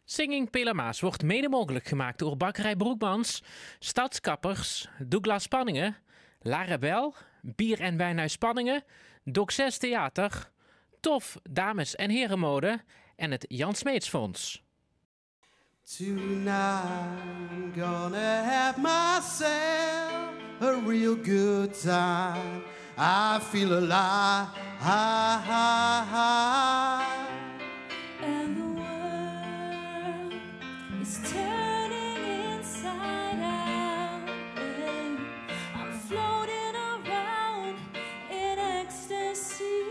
Singing Pelamaas wordt mede mogelijk gemaakt door Bakkerij Broekmans, Stadskappers, Douglas Spanningen, Larabel, Bier en Wijnhuis Spanningen, Doc 6 Theater, Tof Dames en Herenmode en het Jan Smeets Fonds. Tonight I'm gonna have myself a real good time. I feel alive. And the world is turning inside out. And I'm floating around in ecstasy.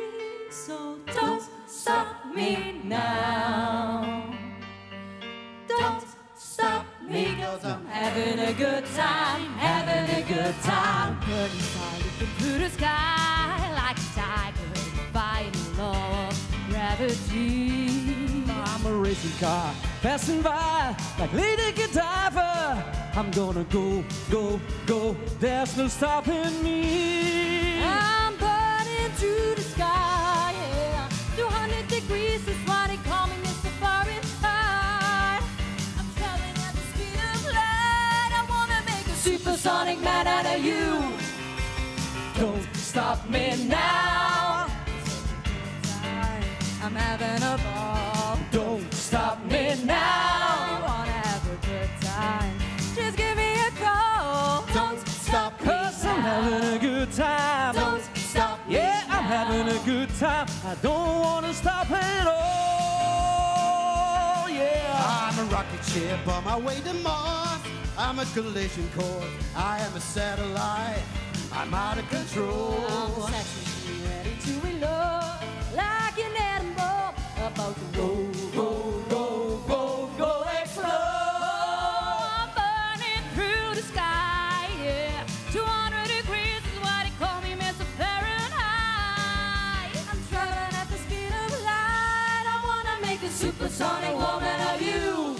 So don't stop me now. Don't stop me, 'cause I'm having a good time, having a good time. Burning solid through the sky like a tiger, defying the law of gravity. I'm a racing car passing by like Lady Godiva. I'm gonna go, go, go. There's no stopping me. I'm burning through the sky, yeah. 200 degrees is what they call me, Mr. Fahrenheit. I'm traveling at the speed of light. I wanna make a supersonic man out of you. Don't stop me now. I'm having a ball. Don't stop me now. I wanna have a good time. Just give me a call. Don't stop me 'Cause I'm having a good time. Don't stop me Yeah, I'm now. having a good time. I don't wanna stop at all. Yeah. I'm a rocket ship on my way to Mars. I'm a collision course. I am a satellite. I'm out of control. I'm sexy, ready to reload, like an atom bomb about to go, go, go, go, go explode. I'm burning through the sky, yeah. 200 degrees is what they call me, Mr. Fahrenheit. I'm traveling at the speed of light. I wanna make a supersonic woman of you.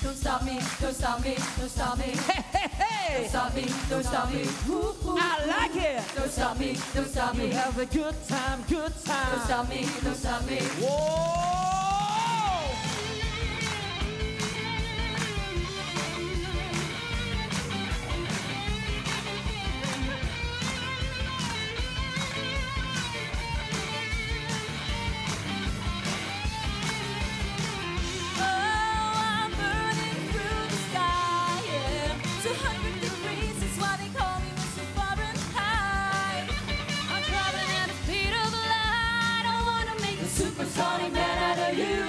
Don't stop me, don't stop me, don't stop me. Don't stop me, don't stop me. Ooh, ooh, I like it. don't stop me, don't stop me. You have a good time, good time. Don't stop me, don't stop me. Whoa! Oh, I'm burning through the sky, yeah. 200 degrees is what they call me, Mr. Fahrenheit. I'm traveling at the speed of light. I wanna make a supersonic man out of you.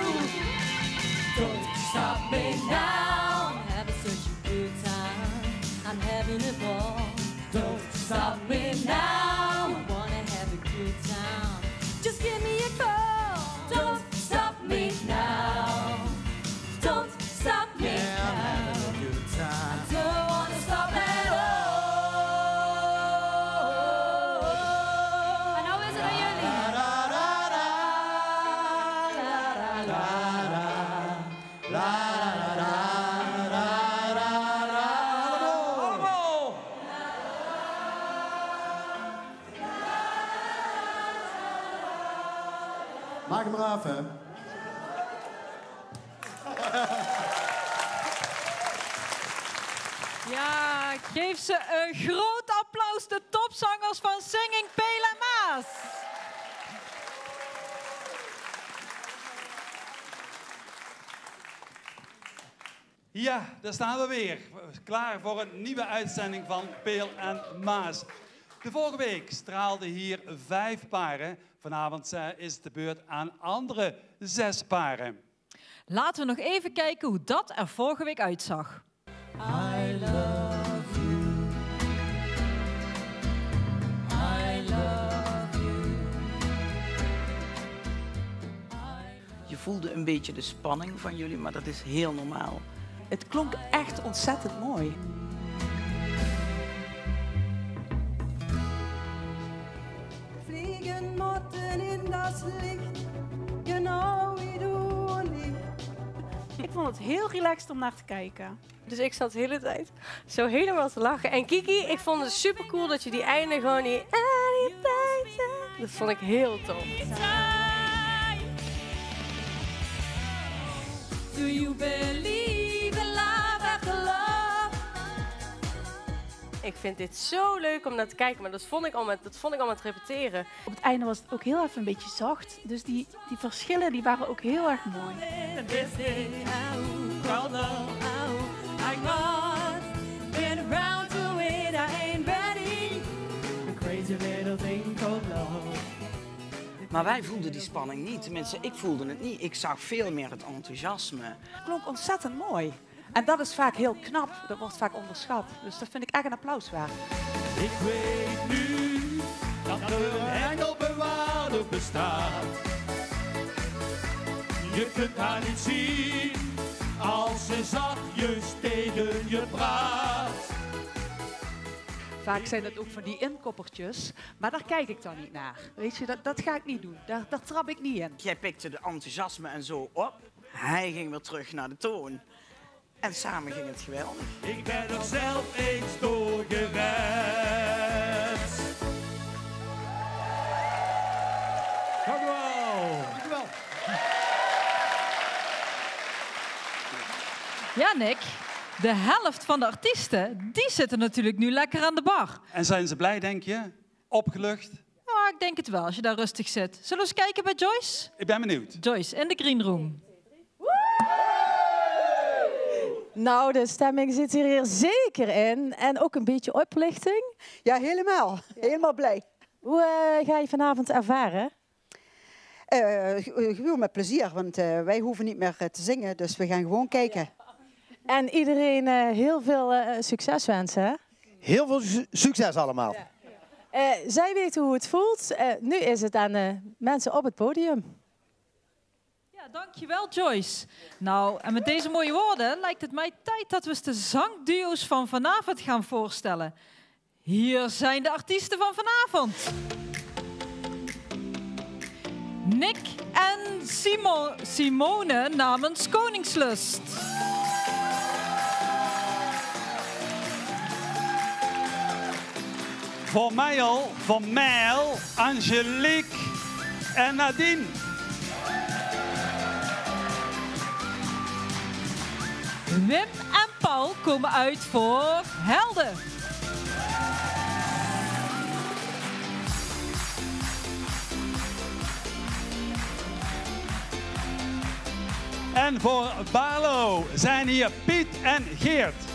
Don't stop me now. I'm having such a good time. I'm having a ball. Don't stop me now. I wanna have a good time. Just give me a call. Don't stop me now. Don't stop me Yeah, I'm now. having a good time. Don't wanna stop at all. En nou is het aan jullie. Allemaal! Maak hem maar af, hè. Ja, geef ze een groot applaus, de topzangers van Singing Pelamaas. Ja, daar staan we weer. Klaar voor een nieuwe uitzending van Peel en Maas. De vorige week straalden hier 5 paren. Vanavond is het de beurt aan andere 6 paren. Laten we nog even kijken hoe dat er vorige week uitzag. I love you. I love you. Je voelde een beetje de spanning van jullie, maar dat is heel normaal. Het klonk echt ontzettend mooi. Fliegen Motten in das Licht, genau wie du und ich. Ik vond het heel relaxed om naar te kijken. Dus ik zat de hele tijd zo helemaal te lachen. En Kiki, ik vond het super cool dat je die einde gewoon die... Dat vond ik heel tof. Do you believe in love after love? Ik vind dit zo leuk om naar te kijken, maar dat vond ik al met het repeteren. Op het einde was het ook heel even een beetje zacht. Dus die verschillen die waren ook heel erg mooi. Maar wij voelden die spanning niet. Tenminste, ik voelde het niet. Ik zag veel meer het enthousiasme. Het klonk ontzettend mooi. En dat is vaak heel knap. Dat wordt vaak onderschat. Dus dat vind ik echt een applaus waard. Ik weet nu dat er een engelbewaarder bestaat. Je kunt haar niet zien als ze zachtjes tegen je praat. Vaak zijn het ook van die inkoppertjes, maar daar kijk ik dan niet naar. Weet je, dat ga ik niet doen. Daar trap ik niet in. Jij pikte de enthousiasme en zo op. Hij ging weer terug naar de toon. En samen ging het geweldig. Ik ben er zelf eens door geweest. Dank u wel. Dank u wel. Ja, Nick. De helft van de artiesten, die zitten natuurlijk nu lekker aan de bar. En zijn ze blij, denk je? Opgelucht? Oh, ik denk het wel, als je daar rustig zit. Zullen we eens kijken bij Joyce? Ik ben benieuwd. Joyce, in de green room. Nou, de stemming zit hier zeker in. En ook een beetje oplichting. Ja, helemaal. Helemaal blij. Hoe ga je vanavond ervaren? Gewoon met plezier, want wij hoeven niet meer te zingen. Dus we gaan gewoon kijken. En iedereen heel veel succes wensen, hè? Heel veel succes allemaal. Zij weten hoe het voelt. Nu is het aan de mensen op het podium. Ja, dankjewel Joyce. Nou, en met deze mooie woorden lijkt het mij tijd dat we eens de zangduo's van vanavond gaan voorstellen. Hier zijn de artiesten van vanavond. Nick en Simone namens Koningslust. Voor Mijl, Van Mijl, Angelique en Nadine. Wim en Paul komen uit voor Helden. En voor Barlo zijn hier Piet en Geert.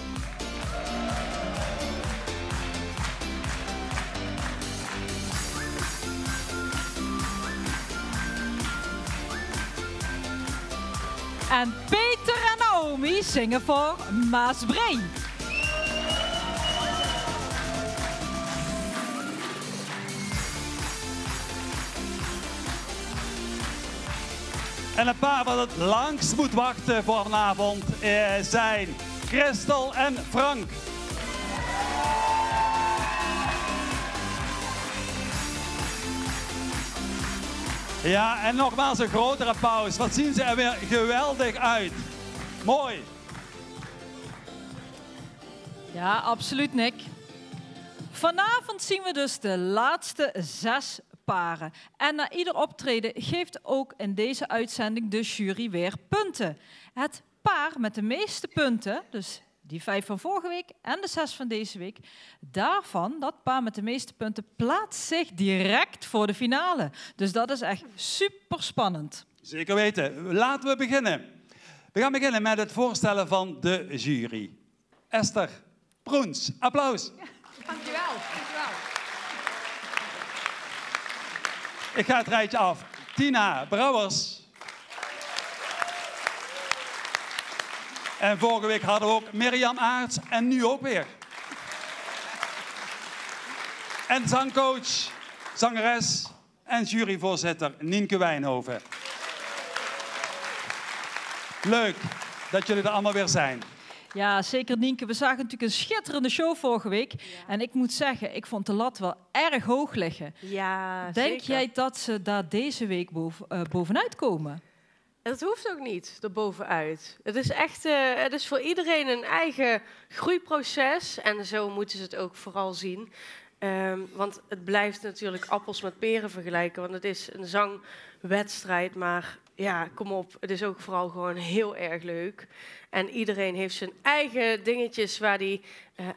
En Peter en Naomi zingen voor Maasbree. En een paar wat het langst moet wachten voor vanavond zijn Christel en Frank. Ja, en nogmaals een grotere applaus. Wat zien ze er weer geweldig uit. Mooi. Ja, absoluut, Nick. Vanavond zien we dus de laatste 6 paren. En na ieder optreden geeft ook in deze uitzending de jury weer punten. Het paar met de meeste punten, dus die 5 van vorige week en de 6 van deze week, daarvan, dat paar met de meeste punten, plaatst zich direct voor de finale. Dus dat is echt super spannend. Zeker weten. Laten we beginnen. We gaan beginnen met het voorstellen van de jury. Esther Proens, applaus. Dankjewel. Dankjewel. Ik ga het rijtje af. Tina Brouwers. En vorige week hadden we ook Mirjam Aerts en nu ook weer. En zangcoach, zangeres en juryvoorzitter Nienke Wijnhoven. Leuk dat jullie er allemaal weer zijn. Ja, zeker Nienke. We zagen natuurlijk een schitterende show vorige week. Ja. En ik moet zeggen, ik vond de lat wel erg hoog liggen. Ja, Denk jij dat ze daar deze week bovenuit komen? Het hoeft ook niet erbovenuit. Het is echt, het is voor iedereen een eigen groeiproces. En zo moeten ze het ook vooral zien. Want het blijft natuurlijk appels met peren vergelijken. Want het is een zangwedstrijd, maar ja, kom op. Het is ook vooral gewoon heel erg leuk. En iedereen heeft zijn eigen dingetjes waar hij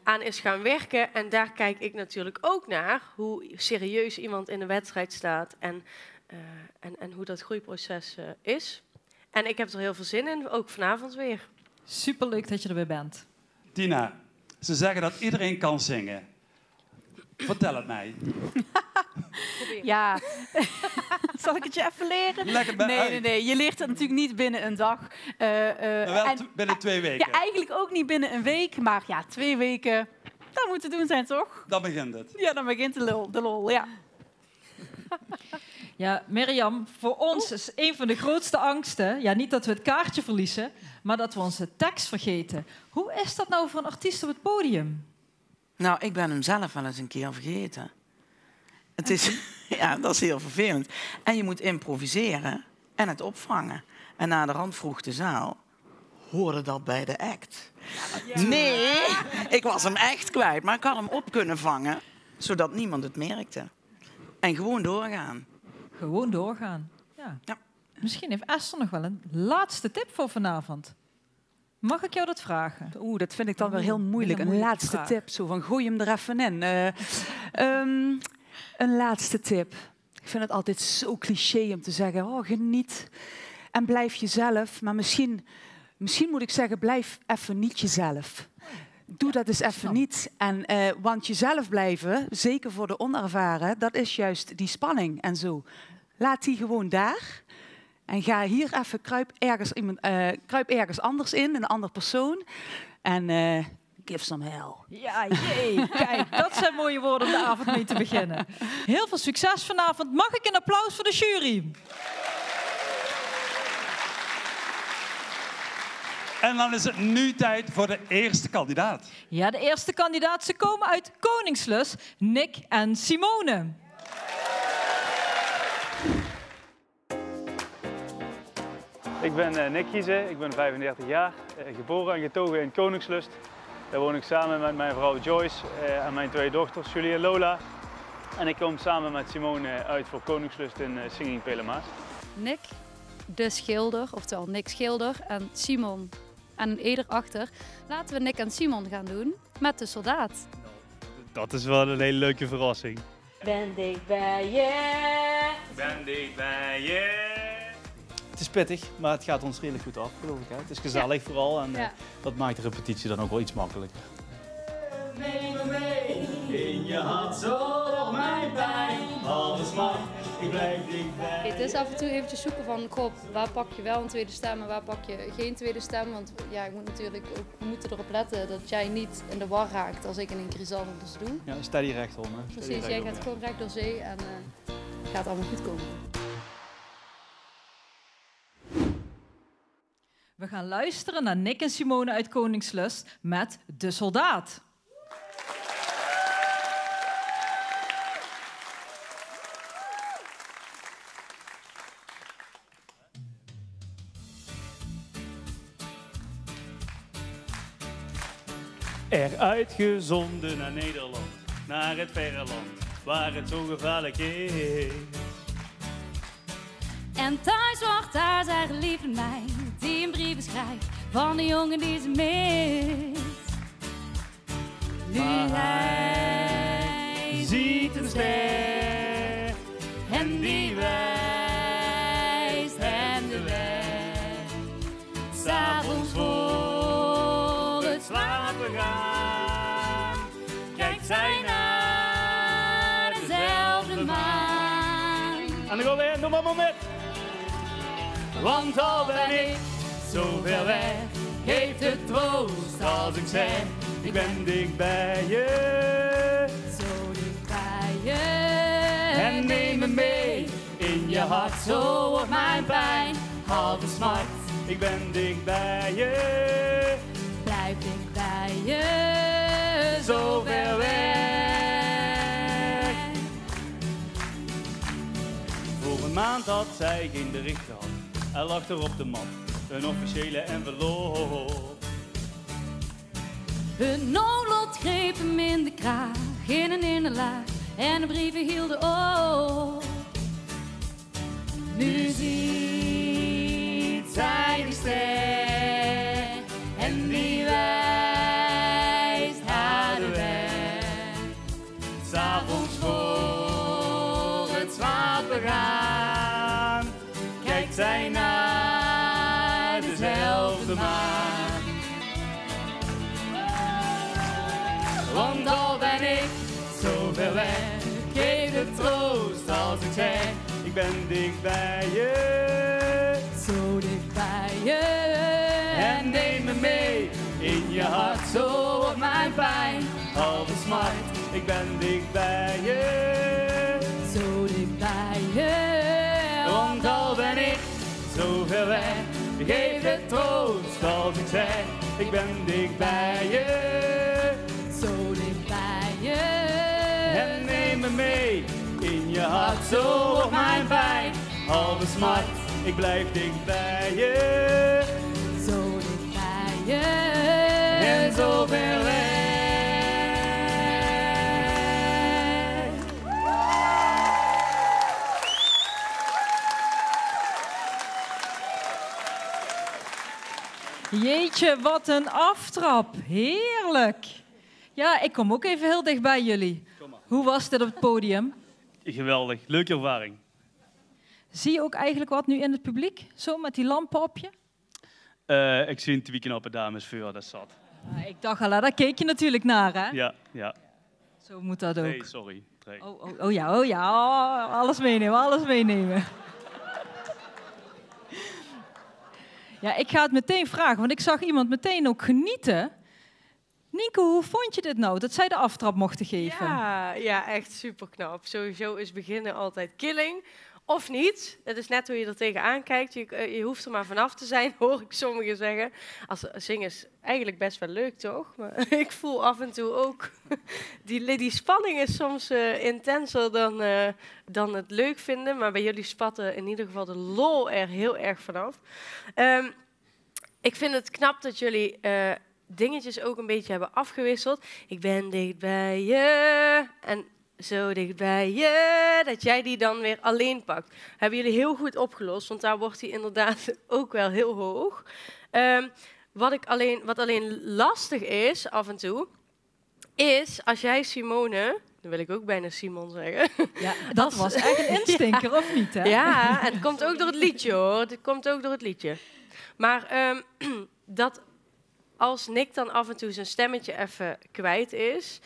aan is gaan werken. En daar kijk ik natuurlijk ook naar, hoe serieus iemand in de wedstrijd staat en hoe dat groeiproces is. En ik heb er heel veel zin in, ook vanavond weer. Superleuk dat je er weer bent. Tina, ze zeggen dat iedereen kan zingen. Vertel het mij. Ja, zal ik het je even leren? Leg het mij uit. Nee. Je leert het natuurlijk niet binnen een dag. Maar wel binnen 2 weken. Ja, eigenlijk ook niet binnen een week. Maar ja, 2 weken, dat moet te doen zijn, toch? Dan begint het. Ja, dan begint de lol, ja. Ja, Mirjam, voor ons is een van de grootste angsten... Ja, niet dat we het kaartje verliezen, maar dat we onze tekst vergeten. Hoe is dat nou voor een artiest op het podium? Nou, ik ben hem zelf wel eens een keer vergeten. Het is, ja, dat is heel vervelend. En je moet improviseren en het opvangen. En na de rand vroeg de zaal, hoorde dat bij de act? Ja. Nee, ik was hem echt kwijt, maar ik had hem op kunnen vangen, zodat niemand het merkte. En gewoon doorgaan. Gewoon doorgaan, ja. Ja. Misschien heeft Esther nog wel een laatste tip voor vanavond. Mag ik jou dat vragen? Dat vind ik dan wel heel moeilijk. Een laatste tip, zo van gooi hem er even in. Een laatste tip. Ik vind het altijd zo cliché om te zeggen, oh, geniet en blijf jezelf. Maar misschien moet ik zeggen, blijf even niet jezelf. Doe dat eens even niet. Want jezelf blijven, zeker voor de onervaren, dat is juist die spanning en zo. Laat die gewoon daar. En ga hier even, kruip ergens anders in, een ander persoon. En give some hell. Ja, jee. Kijk, dat zijn mooie woorden om de avond mee te beginnen. Heel veel succes vanavond. Mag ik een applaus voor de jury? En dan is het nu tijd voor de eerste kandidaat. Ja, de eerste kandidaat. Ze komen uit Koningslust, Nick en Simone. Ik ben Nick Giese, ik ben 35 jaar, geboren en getogen in Koningslust. Daar woon ik samen met mijn vrouw Joyce en mijn 2 dochters, Julie en Lola. En ik kom samen met Simone uit voor Koningslust in Singing Peel en Maas. Nick, de schilder, oftewel Nick Schilder en Simon en een E erachter. Laten we Nick en Simon gaan doen met de soldaat. Dat is wel een hele leuke verrassing. Ben dicht bij je. Ben dicht bij je. Het is pittig, maar het gaat ons redelijk goed af, geloof ik. Hè? Het is gezellig vooral en dat maakt de repetitie dan ook wel iets makkelijker. Neem me mee in je hart, zo op mijn pijn. Alles mag, ik blijf dichtbij. Het is af en toe eventjes zoeken van, goh, waar pak je wel een tweede stem en waar pak je geen tweede stem. Want ja, ik moet natuurlijk ook, we moeten erop letten dat jij niet in de war raakt als ik in een crisalis doe. Ja, steady rechtom. Hè? Precies, jij gaat gewoon recht door zee en het gaat allemaal goed komen. We gaan luisteren naar Nick en Simone uit Koningslust met De Soldaat. Eruit gezonden naar Nederland, naar het verre land, waar het zo gevaarlijk is. En thuis wacht daar zijn geliefde meid, die een brief schrijft van de jongen die ze mist. Nu hij ziet een ster en die wijst hem de weg. 'S Avonds voor het slapen gaan, kijkt zij naar dezelfde maan. En dan gaan we in, doe maar met. Want al ben ik zo ver weg, geeft het troost als ik zeg, ik ben dicht bij je. Zo dicht bij je. En neem me mee in je hart, zo wordt mijn pijn halve smart. Ik ben dicht bij je. Blijf dicht bij je, zo ver weg. Voor een maand had zij geen bericht gehad. Hij lag er op de mat, een officiële envelop. Een noodlot greep hem in de kraag, in en in de laag, en de brieven hielden op. Nu ziet zij die ster, en die wijst haar de weg. 'S Avonds voor het slapen gaan, kijkt zij naar dezelfde maan. Want al ben ik zo ver weg, geef het troost als ik zeg, ik ben dicht bij je. Zo dicht bij je. En neem me mee in je hart, zo wordt mijn pijn halve smart. Ik ben dicht bij je. Zo dicht bij je. Want al ben ik zo ver weg, geef het troost als ik zeg, ik ben dicht bij je. Zo dicht bij je. En neem me mee in je hart, zo wordt mijn pijn halve smart. Ik blijf dicht bij je. Zo dicht bij je. En zo ver weg. Jeetje, wat een aftrap. Heerlijk. Ja, ik kom ook even heel dicht bij jullie. Hoe was dit op het podium? Geweldig, leuke ervaring. Zie je ook eigenlijk wat nu in het publiek? Zo met die lampen op je? Ik zie een tweeknappe damesvuur, dat is zat. Ik dacht al, daar keek je natuurlijk naar, hè? Ja, ja. Zo moet dat ook. Nee, sorry. Nee. Oh ja. Oh, alles meenemen, alles meenemen. Ja, ik ga het meteen vragen, want ik zag iemand meteen ook genieten. Nienke, hoe vond je dit nou, dat zij de aftrap mochten geven? Ja, echt superknap. Sowieso is beginnen altijd killing. Of niet. Het is net hoe je er tegenaan kijkt. Je hoeft er maar vanaf te zijn, hoor ik sommigen zeggen. Zingen is eigenlijk best wel leuk, toch? Maar ik voel af en toe ook... Die spanning is soms intenser dan het leuk vinden. Maar bij jullie spatten in ieder geval de lol er heel erg vanaf. Ik vind het knap dat jullie... dingetjes ook een beetje hebben afgewisseld. Ik ben dicht bij je en zo dicht bij je, dat jij die dan weer alleen pakt. Hebben jullie heel goed opgelost, want daar wordt hij inderdaad ook wel heel hoog. Wat alleen lastig is af en toe, is als jij Simone... Dan wil ik ook bijna Simon zeggen. Ja, dat was echt een instinker, of niet? Hè? Ja, en het komt ook door het liedje, hoor. Het komt ook door het liedje. Maar dat... Als Nick dan af en toe zijn stemmetje even kwijt is,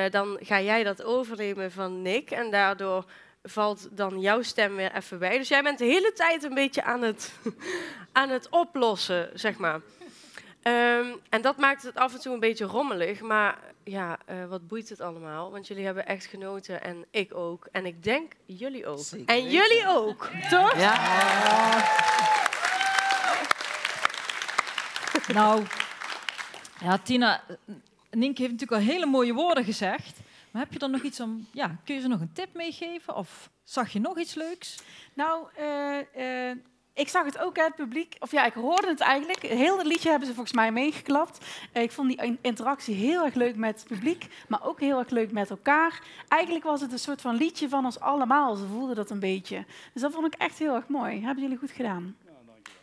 dan ga jij dat overnemen van Nick. En daardoor valt dan jouw stem weer even bij. Dus jij bent de hele tijd een beetje aan het oplossen, zeg maar. En dat maakt het af en toe een beetje rommelig. Maar ja, wat boeit het allemaal? Want jullie hebben echt genoten en ik ook. En ik denk jullie ook. Zeker en jullie ook, toch? Ja. Nou... Ja, Tina, Nienke heeft natuurlijk al hele mooie woorden gezegd. Maar heb je dan nog iets om... Ja, kun je ze nog een tip meegeven? Of zag je nog iets leuks? Nou, ik zag het ook, hè, het publiek. Of ja, ik hoorde het eigenlijk. Heel het liedje hebben ze volgens mij meegeklapt. Ik vond die interactie heel erg leuk met het publiek. Maar ook heel erg leuk met elkaar. Eigenlijk was het een soort van liedje van ons allemaal. Ze voelden dat een beetje. Dus dat vond ik echt heel erg mooi. Hebben jullie goed gedaan. Ja, dank je.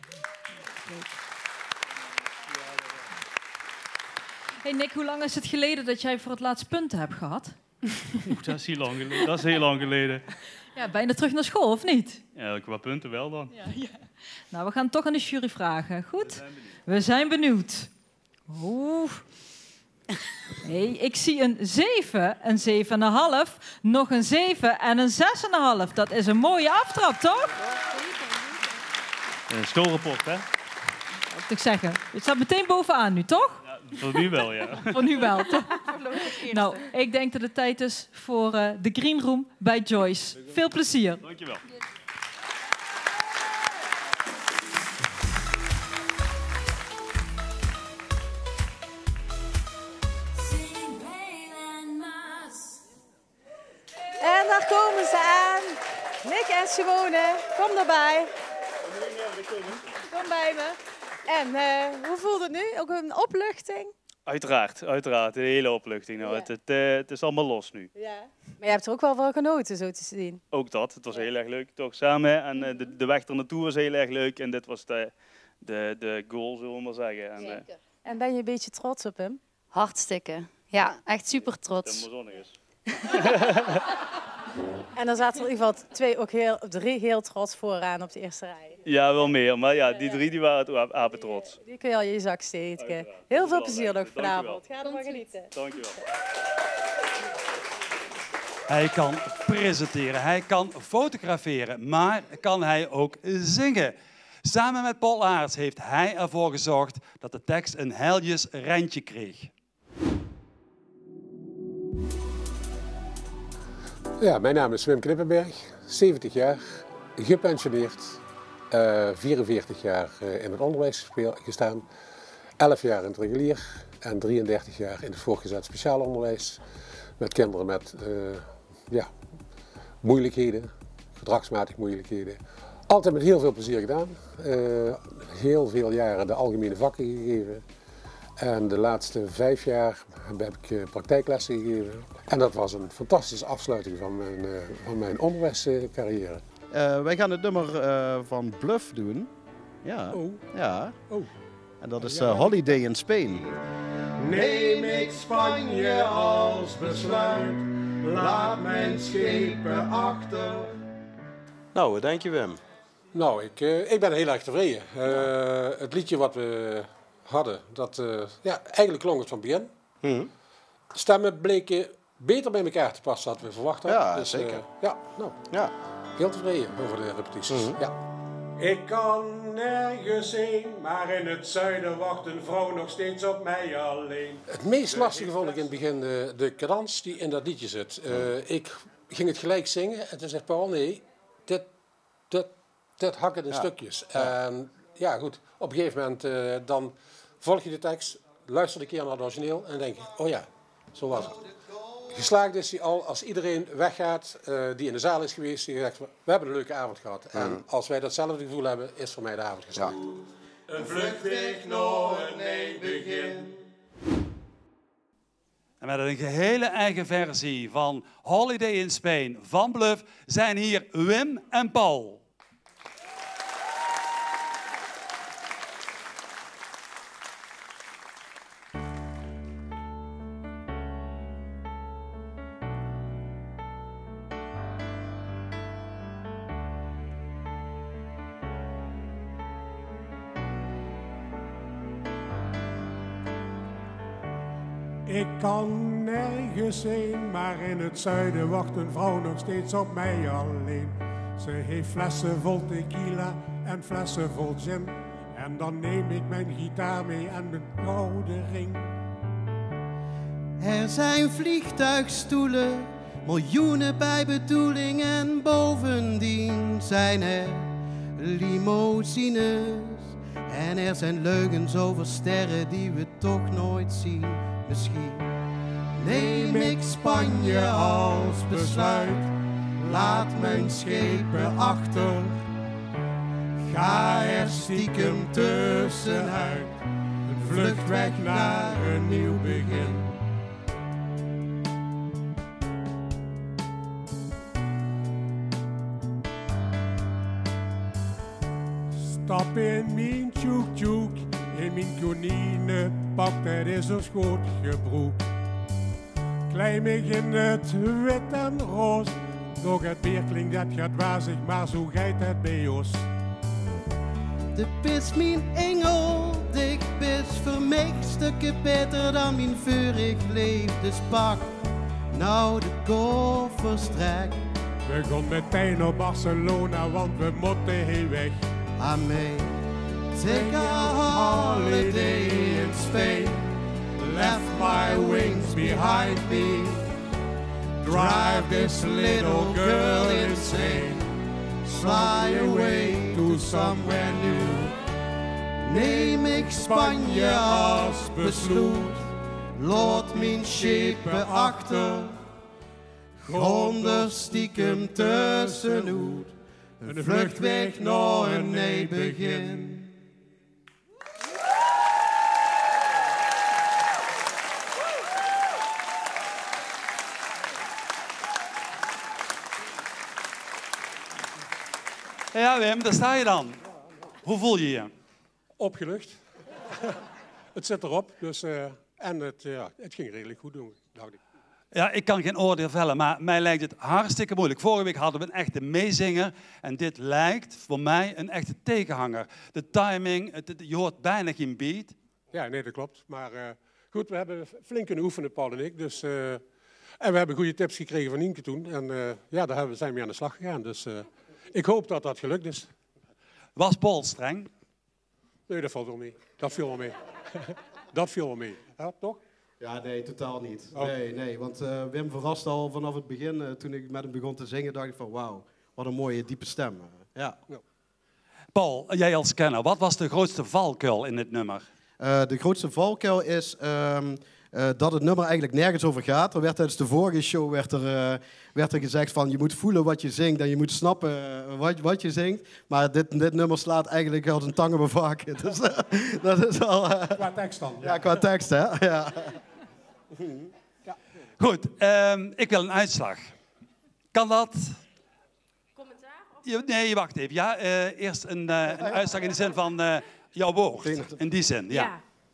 Hey Nick, hoe lang is het geleden dat jij voor het laatst punten hebt gehad? Dat is heel lang geleden. Dat is heel lang geleden. Ja, bijna terug naar school, of niet? Ja, qua punten wel dan. Ja. Nou, we gaan toch aan de jury vragen. Goed? We zijn benieuwd. Oeh. Hey, ik zie een 7, een 7,5, nog een 7 en een 6,5. Dat is een mooie aftrap, toch? Een schoolrapport, hè? Wat moet ik zeggen? Het staat meteen bovenaan nu, toch? Voor nu wel, ja. Voor nu wel, toch? Nou, ik denk dat het tijd is voor de Green Room bij Joyce. Veel plezier. Dankjewel. En daar komen ze aan. Nick en Simone, kom erbij. Kom bij me. En hoe voelt het nu? Ook een opluchting? Uiteraard. De hele opluchting. Nou, het is allemaal los nu. Ja. Maar je hebt er ook wel van genoten, zo te zien. Ook dat. Het was heel erg leuk, toch samen. En de weg er naartoe was heel erg leuk. En dit was de goal, zullen we maar zeggen. En, En ben je een beetje trots op hem? Hartstikke. Ja, echt super trots. Dat het maar zonnig is. En dan zaten er in ieder geval 2 ook 3 heel trots vooraan op de eerste rij. Ja, wel meer. Maar ja, die 3 die waren apetrots. Die kun je al in je zak steken. Heel veel plezier nog vanavond. Ga er maar genieten. Dankjewel. Hij kan presenteren, hij kan fotograferen, maar kan hij ook zingen. Samen met Paul Aerts heeft hij ervoor gezorgd dat de tekst een heiljes randje kreeg. Ja, mijn naam is Wim Knippenberg, 70 jaar, gepensioneerd, 44 jaar in het onderwijs gestaan, 11 jaar in het regulier en 33 jaar in het voortgezet speciaal onderwijs met kinderen met moeilijkheden, gedragsmatige moeilijkheden. Altijd met heel veel plezier gedaan, heel veel jaren de algemene vakken gegeven. En de laatste 5 jaar heb ik praktijklessen gegeven. En dat was een fantastische afsluiting van mijn onderwijscarrière. Wij gaan het nummer van Bluff doen. Ja. Ja. En dat is Holiday in Spain. Neem ik Spanje als besluit, laat mijn schepen achter. Nou, wat denk je, Wim? Nou, ik ben heel erg tevreden. Het liedje wat we hadden, eigenlijk klonk het van het begin. Stemmen bleken beter bij elkaar te passen dan we verwacht hadden. Ja, dus, zeker. Heel tevreden over de repetities. Ja. Ik kan nergens heen, maar in het zuiden wacht een vrouw nog steeds op mij alleen. Het meest lastige vond ik in het begin de cadans die in dat liedje zit. Ik ging het gelijk zingen en toen zegt Paul, nee, dit hak het in stukjes. En ja goed, op een gegeven moment dan volg je de tekst, luister een keer naar het origineel en denk je, oh ja, zo was het. Geslaagd is hij al als iedereen weggaat die in de zaal is geweest, die zegt, we hebben een leuke avond gehad. En als wij datzelfde gevoel hebben, is voor mij de avond geslaagd. Een vluchtweg naar een nieuw begin. En met een gehele eigen versie van Holiday in Spain van Bluff zijn hier Wim en Paul. Ik kan nergens heen, maar in het zuiden wacht een vrouw nog steeds op mij alleen. Ze heeft flessen vol tequila en flessen vol gin. En dan neem ik mijn gitaar mee en mijn gouden ring. Er zijn vliegtuigstoelen, miljoenen bij bedoeling en bovendien zijn er limousines. En er zijn leugens over sterren die we toch nooit zien. Misschien neem ik Spanje als besluit, laat mijn schepen achter. Ga er stiekem tussenuit, een vluchtweg naar een nieuw begin. Stap in mijn tjoek-tjoek, in mijn koninenpak, dat is een schootje broek. Klein mij in het wit en roos, doch het bier klinkt dat gaat wazig, maar zo gaat het bij ons. De pis mijn engel, dik pis voor mij stukken beter dan mijn vurig leef. Dus pak nou de koffers trek. We gaan meteen naar Barcelona, want we moeten hier weg. Amen. Take a holiday in Spain, left my wings behind me. Drive this little girl insane, fly away to somewhere new. Neem ik Spanje als besluit, laat mijn schepen achter. Gonder stiekem tussenuit, een vluchtweg naar een nieuw begin. Ja, Wim, daar sta je dan. Hoe voel je je? Opgelucht. Het zit erop, dus, en het ging redelijk goed, dacht ik. Ja, ik kan geen oordeel vellen, maar mij lijkt het hartstikke moeilijk. Vorige week hadden we een echte meezinger en dit lijkt voor mij een echte tegenhanger. De timing, je hoort bijna geen beat. Ja, nee, dat klopt. Maar goed, we hebben flink kunnen oefenen, Paul en ik. Dus, en we hebben goede tips gekregen van Nienke toen. En daar zijn we mee aan de slag gegaan. Dus ik hoop dat dat gelukt is. Was Paul streng? Nee, dat valt wel mee. Dat viel wel mee. Dat viel wel mee. Ja, toch? Ja, nee, totaal niet. Oh. Nee, want Wim verraste al vanaf het begin. Toen ik met hem begon te zingen, dacht ik van wauw, wat een mooie diepe stem. Ja. Paul, jij als kenner, wat was de grootste valkuil in dit nummer? De grootste valkuil is dat het nummer eigenlijk nergens over gaat. Er werd tijdens de vorige show werd er gezegd van je moet voelen wat je zingt en je moet snappen wat je zingt. Maar dit nummer slaat eigenlijk als een tang op een varken. Dus, dat is al... Qua tekst dan. Ja, qua tekst, hè. Ja. Ja. Goed, ik wil een uitslag. Kan dat? Commentaar? Nee, wacht even. Ja, eerst een uitslag in de zin van jouw woord. In die zin, ja.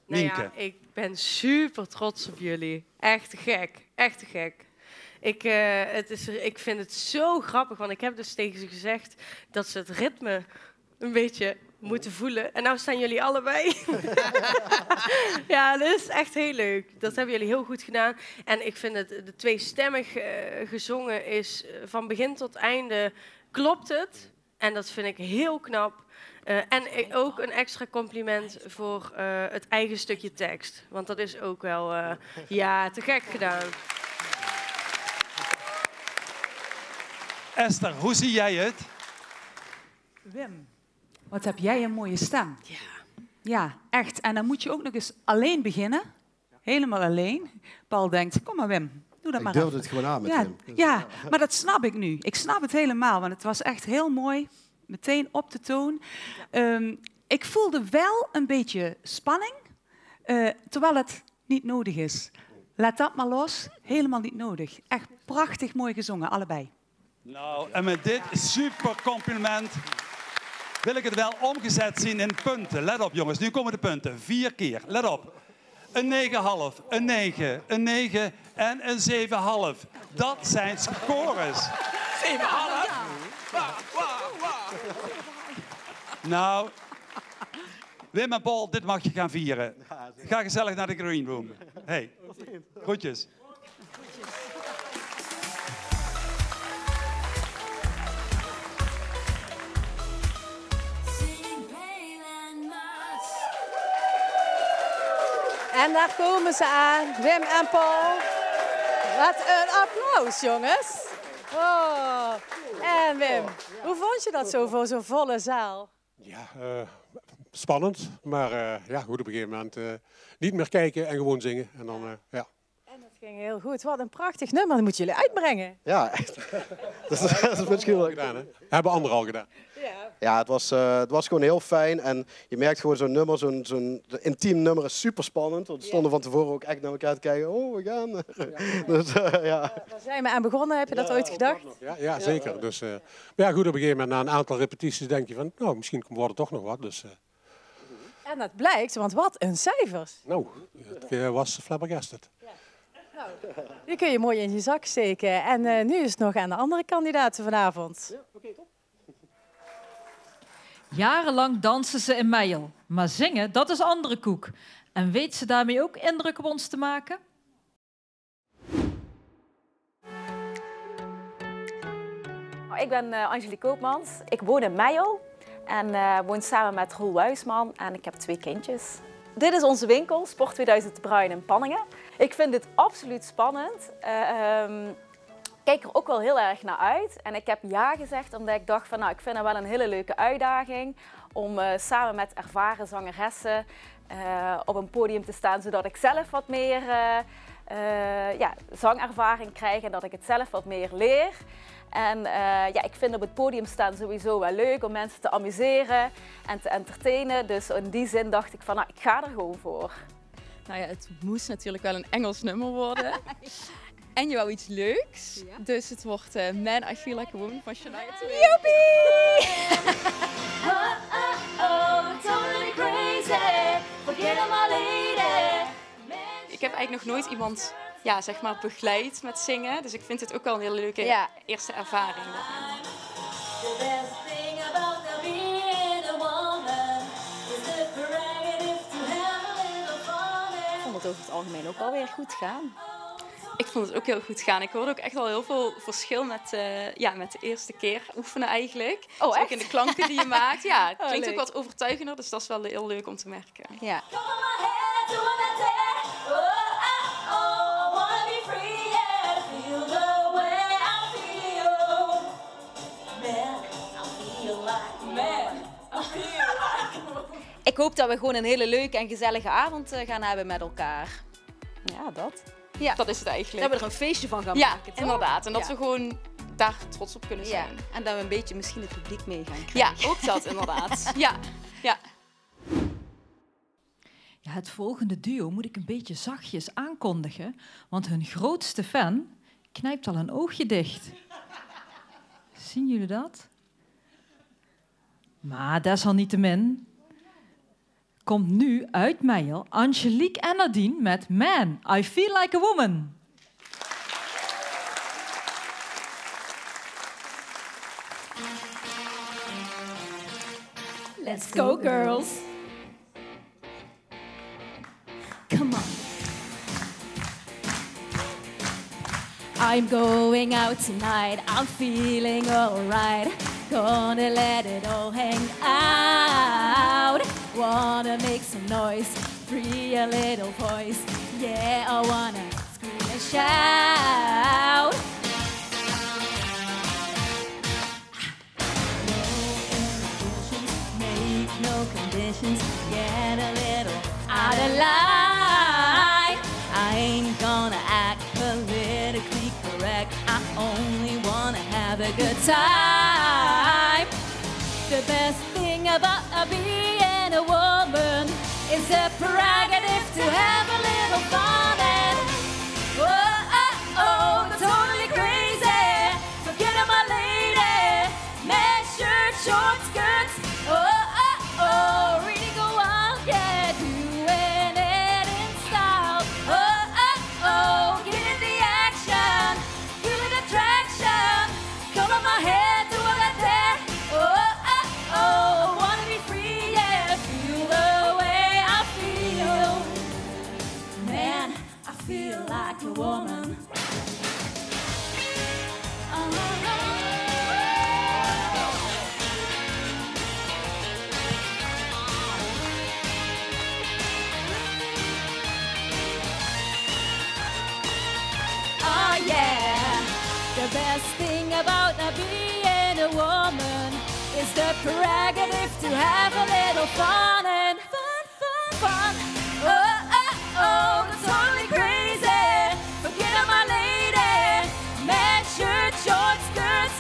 Nou Nienke. ja, ik ben super trots op jullie. Echt te gek. Echt te gek. Ik vind het zo grappig, want ik heb dus tegen ze gezegd dat ze het ritme een beetje moeten voelen. En nou staan jullie allebei. Ja, dat is echt heel leuk. Dat hebben jullie heel goed gedaan. En ik vind het, de tweestemmig gezongen is van begin tot einde klopt het. En dat vind ik heel knap. En ook een extra compliment voor het eigen stukje tekst. Want dat is ook wel te gek gedaan. Esther, hoe zie jij het? Wim, wat heb jij een mooie stem. Ja, echt. En dan moet je ook nog eens alleen beginnen. Helemaal alleen. Paul denkt, kom maar Wim, doe dat maar. Ik durfde het gewoon aan met hem. Ja, maar dat snap ik nu. Ik snap het helemaal, want het was echt heel mooi. Meteen op de toon. Ik voelde wel een beetje spanning, terwijl het niet nodig is. Laat dat maar los. Helemaal niet nodig. Echt prachtig mooi gezongen, allebei. Nou, en met dit super compliment wil ik het wel omgezet zien in punten. Let op jongens, nu komen de punten. 4 keer, let op. Een 9,5, een 9, een 9 en een 7,5. Dat zijn scores. 7,5? Nou, Wim en Paul, dit mag je gaan vieren. Ga gezellig naar de green room. Hey, groetjes. En daar komen ze aan, Wim en Paul. Wat een applaus, jongens. Oh. En Wim, hoe vond je dat zo voor zo'n volle zaal? Ja, spannend, maar goed, op een gegeven moment niet meer kijken en gewoon zingen. En dan, ja. En dat ging heel goed. Wat een prachtig nummer, dat moeten jullie uitbrengen. Ja, echt. dat is misschien wel gedaan, hè? Hebben anderen al gedaan. Ja, het was gewoon heel fijn. En je merkt gewoon zo'n nummer, zo'n intiem nummer is super spannend. We stonden van tevoren ook echt naar elkaar te kijken. Oh, we gaan. Dus, Daar zijn we aan begonnen, heb je dat ooit gedacht? Ja, zeker. Dus, maar ja, goed, op een gegeven moment na een aantal repetities denk je van, nou, misschien wordt het toch nog wat. Dus, En dat blijkt, want wat een cijfers. Nou, het was flabbergasted. Nou, die kun je mooi in je zak steken. En nu is het nog aan de andere kandidaten vanavond. Ja, oké, top. Jarenlang dansen ze in Meijel. Maar zingen, dat is andere koek. En weet ze daarmee ook indruk op ons te maken? Ik ben Angelique Koopmans. Ik woon in Meijel en woon samen met Roel Wuisman en ik heb 2 kindjes. Dit is onze winkel, Sport 2000 de Bruin in Panningen. Ik vind dit absoluut spannend. Kijk er ook wel heel erg naar uit. En ik heb ja gezegd omdat ik dacht van nou, ik vind het wel een hele leuke uitdaging om samen met ervaren zangeressen op een podium te staan, zodat ik zelf wat meer zangervaring krijg en dat ik het zelf wat meer leer. En ik vind op het podium staan sowieso wel leuk om mensen te amuseren en te entertainen. Dus in die zin dacht ik van nou, ik ga er gewoon voor. Nou ja, het moest natuurlijk wel een Engels nummer worden. En je wou iets leuks. Ja. Dus het wordt Man, I Feel Like a Woman van Shania Twain. Joepie! Totally crazy. Forget my lady. Ik heb eigenlijk nog nooit iemand zeg maar begeleid met zingen. Dus ik vind het ook wel een hele leuke eerste ervaring. The best thing about being a woman is the prerogative to have a little fun. Ik vond het over het algemeen ook wel weer goed gaan. Ik vond het ook heel goed gaan. Ik hoorde ook echt wel heel veel verschil met de eerste keer oefenen eigenlijk. Oh, dus echt? ook in de klanken die je maakt. Ja, het klinkt leuk. ook wat overtuigender, dus dat is wel heel leuk om te merken. Ja. Ik hoop dat we gewoon een hele leuke en gezellige avond gaan hebben met elkaar. Ja, dat. Ja. Dat is het eigenlijk. Dat we er een feestje van gaan Ja, maken, toch? inderdaad. En dat Ja. we gewoon daar trots op kunnen zijn. Ja. En dat we een beetje misschien het publiek mee gaan krijgen. Ja, ook dat inderdaad. Ja. Ja, het volgende duo moet ik een beetje zachtjes aankondigen, want hun grootste fan knijpt al een oogje dicht. Zien jullie dat? Maar desalniettemin komt nu uit Meijel Angelique en Nadine met Man, I Feel Like a Woman. Let's go, girls. Come on. I'm going out tonight. I'm feeling alright. Gonna let it all hang out. Wanna make some noise, free a little voice. Yeah, I wanna scream and shout. No conditions, get a little out of line. I ain't gonna act politically correct. I only wanna have a good time. The best thing about being a woman is the prerogative to have a little fun. And totally crazy. Forget my lady, man, shirt, short skirts. Really go on, yeah, doing it in style. Get in the action, feel the attraction. Color my hair, do all that there. Wanna be free, yeah, feel the way I feel. Man, I feel like a woman. Oh yeah, the best thing about being a woman is the prerogative to have a little fun and fun. Totally crazy. Forget my lady, man, shirt, short skirts.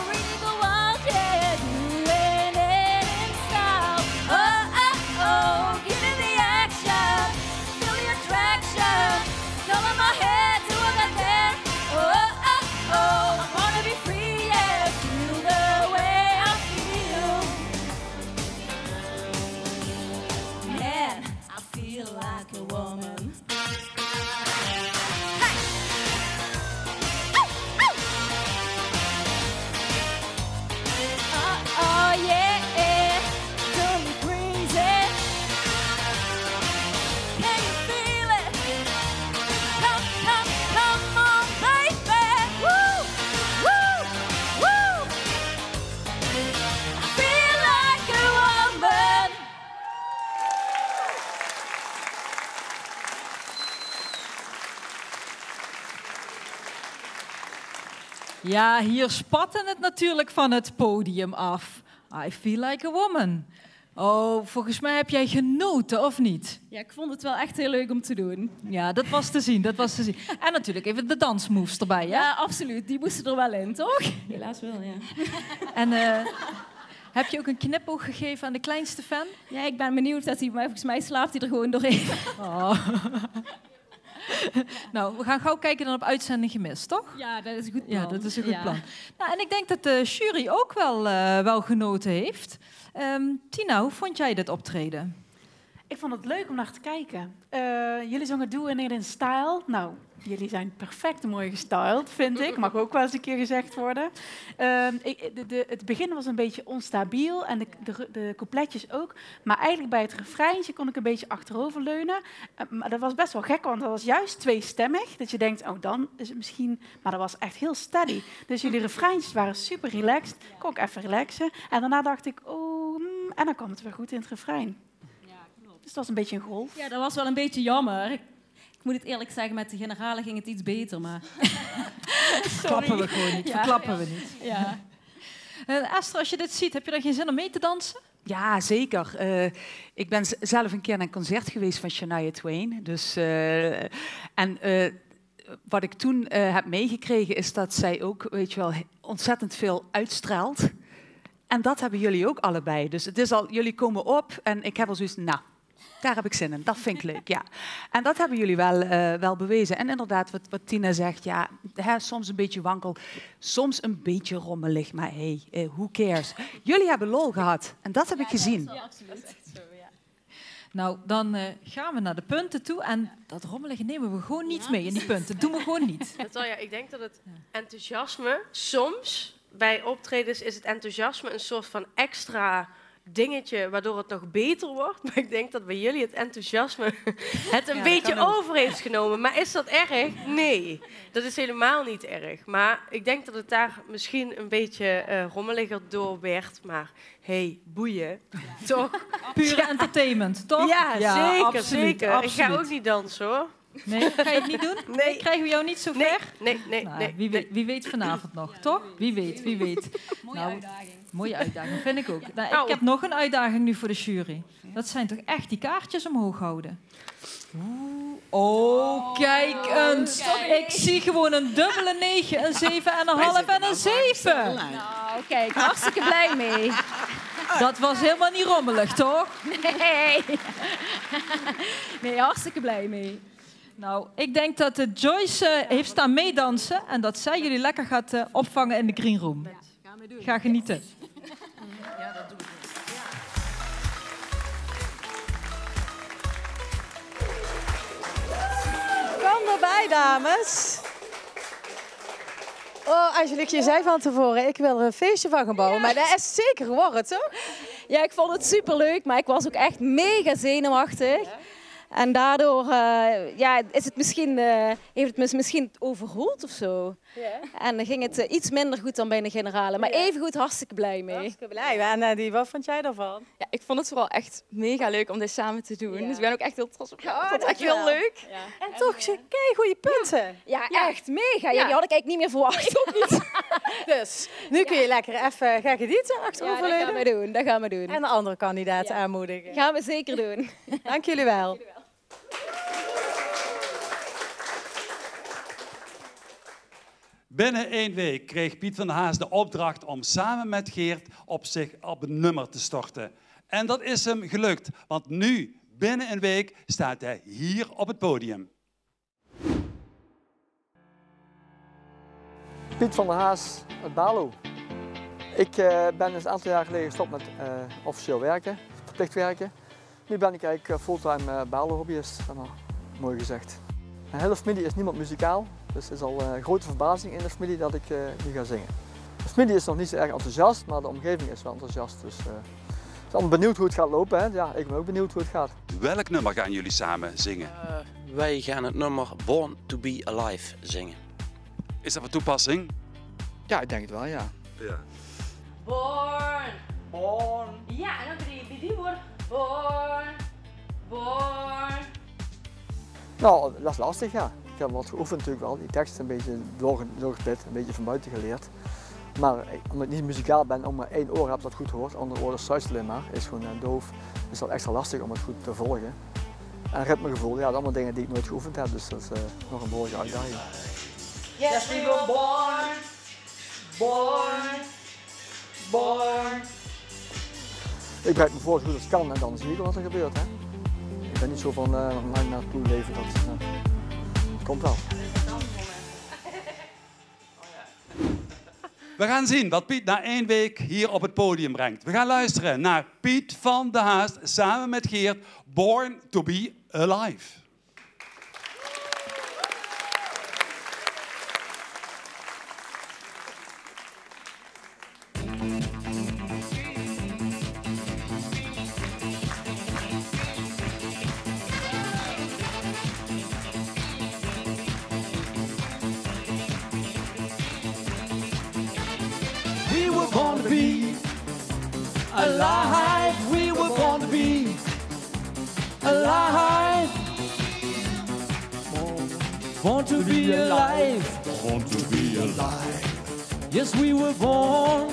Really go on, yeah, doing it in style. Get in the action, feel the attraction. Color my hair, do all that there. I wanna be free, yeah, feel the way I feel. Man, I feel like a woman. Oh yeah, totally crazy. Can you feel it? Come on, baby. Woo, woo, woo. I feel like a woman. Ja, hier spatten het natuurlijk van het podium af. I feel like a woman. Oh, volgens mij heb jij genoten, of niet? Ja, ik vond het wel echt heel leuk om te doen. Ja, dat was te zien, dat was te zien. En natuurlijk even de dansmoves erbij, hè? Ja, absoluut. Die moesten er wel in, toch? Helaas wel, ja. En heb je ook een knipoog gegeven aan de kleinste fan? Ja, ik ben benieuwd dat hij, maar volgens mij slaapt hij er gewoon doorheen. Oh. Nou, we gaan gauw kijken dan op uitzending gemist, toch? Ja, dat is een goed plan. Ja, dat is een goed plan. Nou, en ik denk dat de jury ook wel genoten heeft. Tina, hoe vond jij dit optreden? Ik vond het leuk om naar te kijken. Jullie zongen Doe It in Style. Nou, jullie zijn perfect mooi gestyled, vind ik. Mag ook wel eens een keer gezegd worden. Het begin was een beetje onstabiel en de coupletjes ook. Maar eigenlijk bij het refreintje kon ik een beetje achteroverleunen. Maar dat was best wel gek, want dat was juist tweestemmig. Dat je denkt, oh, dan is het misschien... Maar dat was echt heel steady. Dus jullie refreintjes waren super relaxed. Kon ik even relaxen. En daarna dacht ik, en dan kwam het weer goed in het refrein. Dus dat was een beetje een golf. Ja, dat was wel een beetje jammer. Ik moet het eerlijk zeggen, met de generale ging het iets beter, maar... Klappen we gewoon niet, verklappen we niet. Ja. Esther, als je dit ziet, heb je er geen zin om mee te dansen? Ja, zeker. Ik ben zelf een keer naar een concert geweest van Shania Twain. Dus, wat ik toen heb meegekregen is dat zij ook, weet je wel, ontzettend veel uitstraalt. En dat hebben jullie ook allebei. Dus het is al, jullie komen op en ik heb al zoiets, nou, daar heb ik zin in. Dat vind ik leuk, ja. En dat hebben jullie wel bewezen. En inderdaad, wat Tina zegt, ja, soms een beetje wankel, soms een beetje rommelig, maar hey, who cares? Jullie hebben lol gehad en dat heb ik gezien. Ja, absoluut. Nou, dan gaan we naar de punten toe en dat rommelige nemen we gewoon niet mee in die punten. Dat doen we gewoon niet. Ik denk dat het enthousiasme soms... Bij optredens is het enthousiasme een soort van extra dingetje waardoor het nog beter wordt. Maar ik denk dat bij jullie het enthousiasme het een beetje over heeft genomen. Maar is dat erg? Nee, dat is helemaal niet erg. Maar ik denk dat het daar misschien een beetje rommeliger door werd. Maar hey, boeien. Toch? Pure entertainment, toch? Ja, zeker, absoluut, zeker. Absoluut. Ik ga ook niet dansen, hoor. Nee, ga je het niet doen? Nee. Krijgen we jou niet zo ver? Nee. Wie weet vanavond nog, toch? Wie weet. Mooie uitdaging. Mooie uitdaging, vind ik ook. Nou, ik heb nog een uitdaging nu voor de jury. Dat zijn toch echt die kaartjes omhoog houden? Kijk eens. Ik zie gewoon een dubbele 9, een 7,5 en een 7. Nou, kijk, hartstikke blij mee. Dat was helemaal niet rommelig, toch? Nee, hartstikke blij mee. Nou, ik denk dat Joyce heeft staan meedansen en dat zij jullie lekker gaat opvangen in de green room. Ga genieten. Ja, dat doe ik. Kom erbij, dames. Oh, Angelique, je zei van tevoren, ik wil er een feestje van gaan bouwen. Maar dat is zeker geworden, toch? Ja, ik vond het superleuk, maar ik was ook echt mega zenuwachtig. En daardoor is het misschien, heeft het me misschien overroeld of zo. Ja. En dan ging het iets minder goed dan bij de generale. Maar evengoed hartstikke blij mee. Hartstikke blij. En wat vond jij daarvan? Ja, ik vond het vooral echt mega leuk om dit samen te doen. Ja. Dus ik ben ook echt heel trots op jou. Ja, Ik vond het echt heel leuk. Ja. En toch, kei goede punten. Ja, echt mega. Ja, die had ik eigenlijk niet meer verwacht. Ook niet. Dus, nu kun je lekker even gaan genieten achterover. Ja, dat gaan we doen. En de andere kandidaten aanmoedigen. Gaan we zeker doen. Dank jullie wel. Binnen 1 week kreeg Piet van der Haas de opdracht om samen met Geert zich op een nummer te storten. En dat is hem gelukt, want nu, binnen 1 week, staat hij hier op het podium. Piet van der Haas uit Balo. Ik ben dus een aantal jaar geleden gestopt met officieel werken, verplicht werken. Nu ben ik eigenlijk fulltime Balo-hobbyist, mooi gezegd. Mijn hele familie is niemand muzikaal, dus het is al een grote verbazing in de familie dat ik nu ga zingen. De familie is nog niet zo erg enthousiast, maar de omgeving is wel enthousiast. Dus ik ben allemaal benieuwd hoe het gaat lopen. Hè? Ja, ik ben ook benieuwd hoe het gaat. Welk nummer gaan jullie samen zingen? Wij gaan het nummer Born to be Alive zingen. Is dat van toepassing? Ja, ik denk het wel, ja. Born. Born. Ja, en dan die woord. Born. Born. Nou, dat is lastig, ja. Ik heb wat geoefend natuurlijk wel. Die tekst een beetje doorgepit, een beetje van buiten geleerd. Maar omdat ik niet muzikaal ben, om maar 1 oor heb dat goed hoort, andere oren suist alleen maar, is gewoon doof, is dat extra lastig om het goed te volgen. En ritmegevoel, ja, dat allemaal dingen die ik nooit geoefend heb, dus dat is nog een behoorlijke uitdaging. Yes, we were born. Ik bereid me voor zo goed als kan en dan zie ik wat er gebeurt. Hè. Ik ben niet zo van naartoe leven. komt wel. We gaan zien wat Piet na 1 week hier op het podium brengt. We gaan luisteren naar Piet van de Haast samen met Geert, Born to be Alive. We were born to be alive. We were born to be alive. Born to be alive. Born to be alive. Yes, we were born.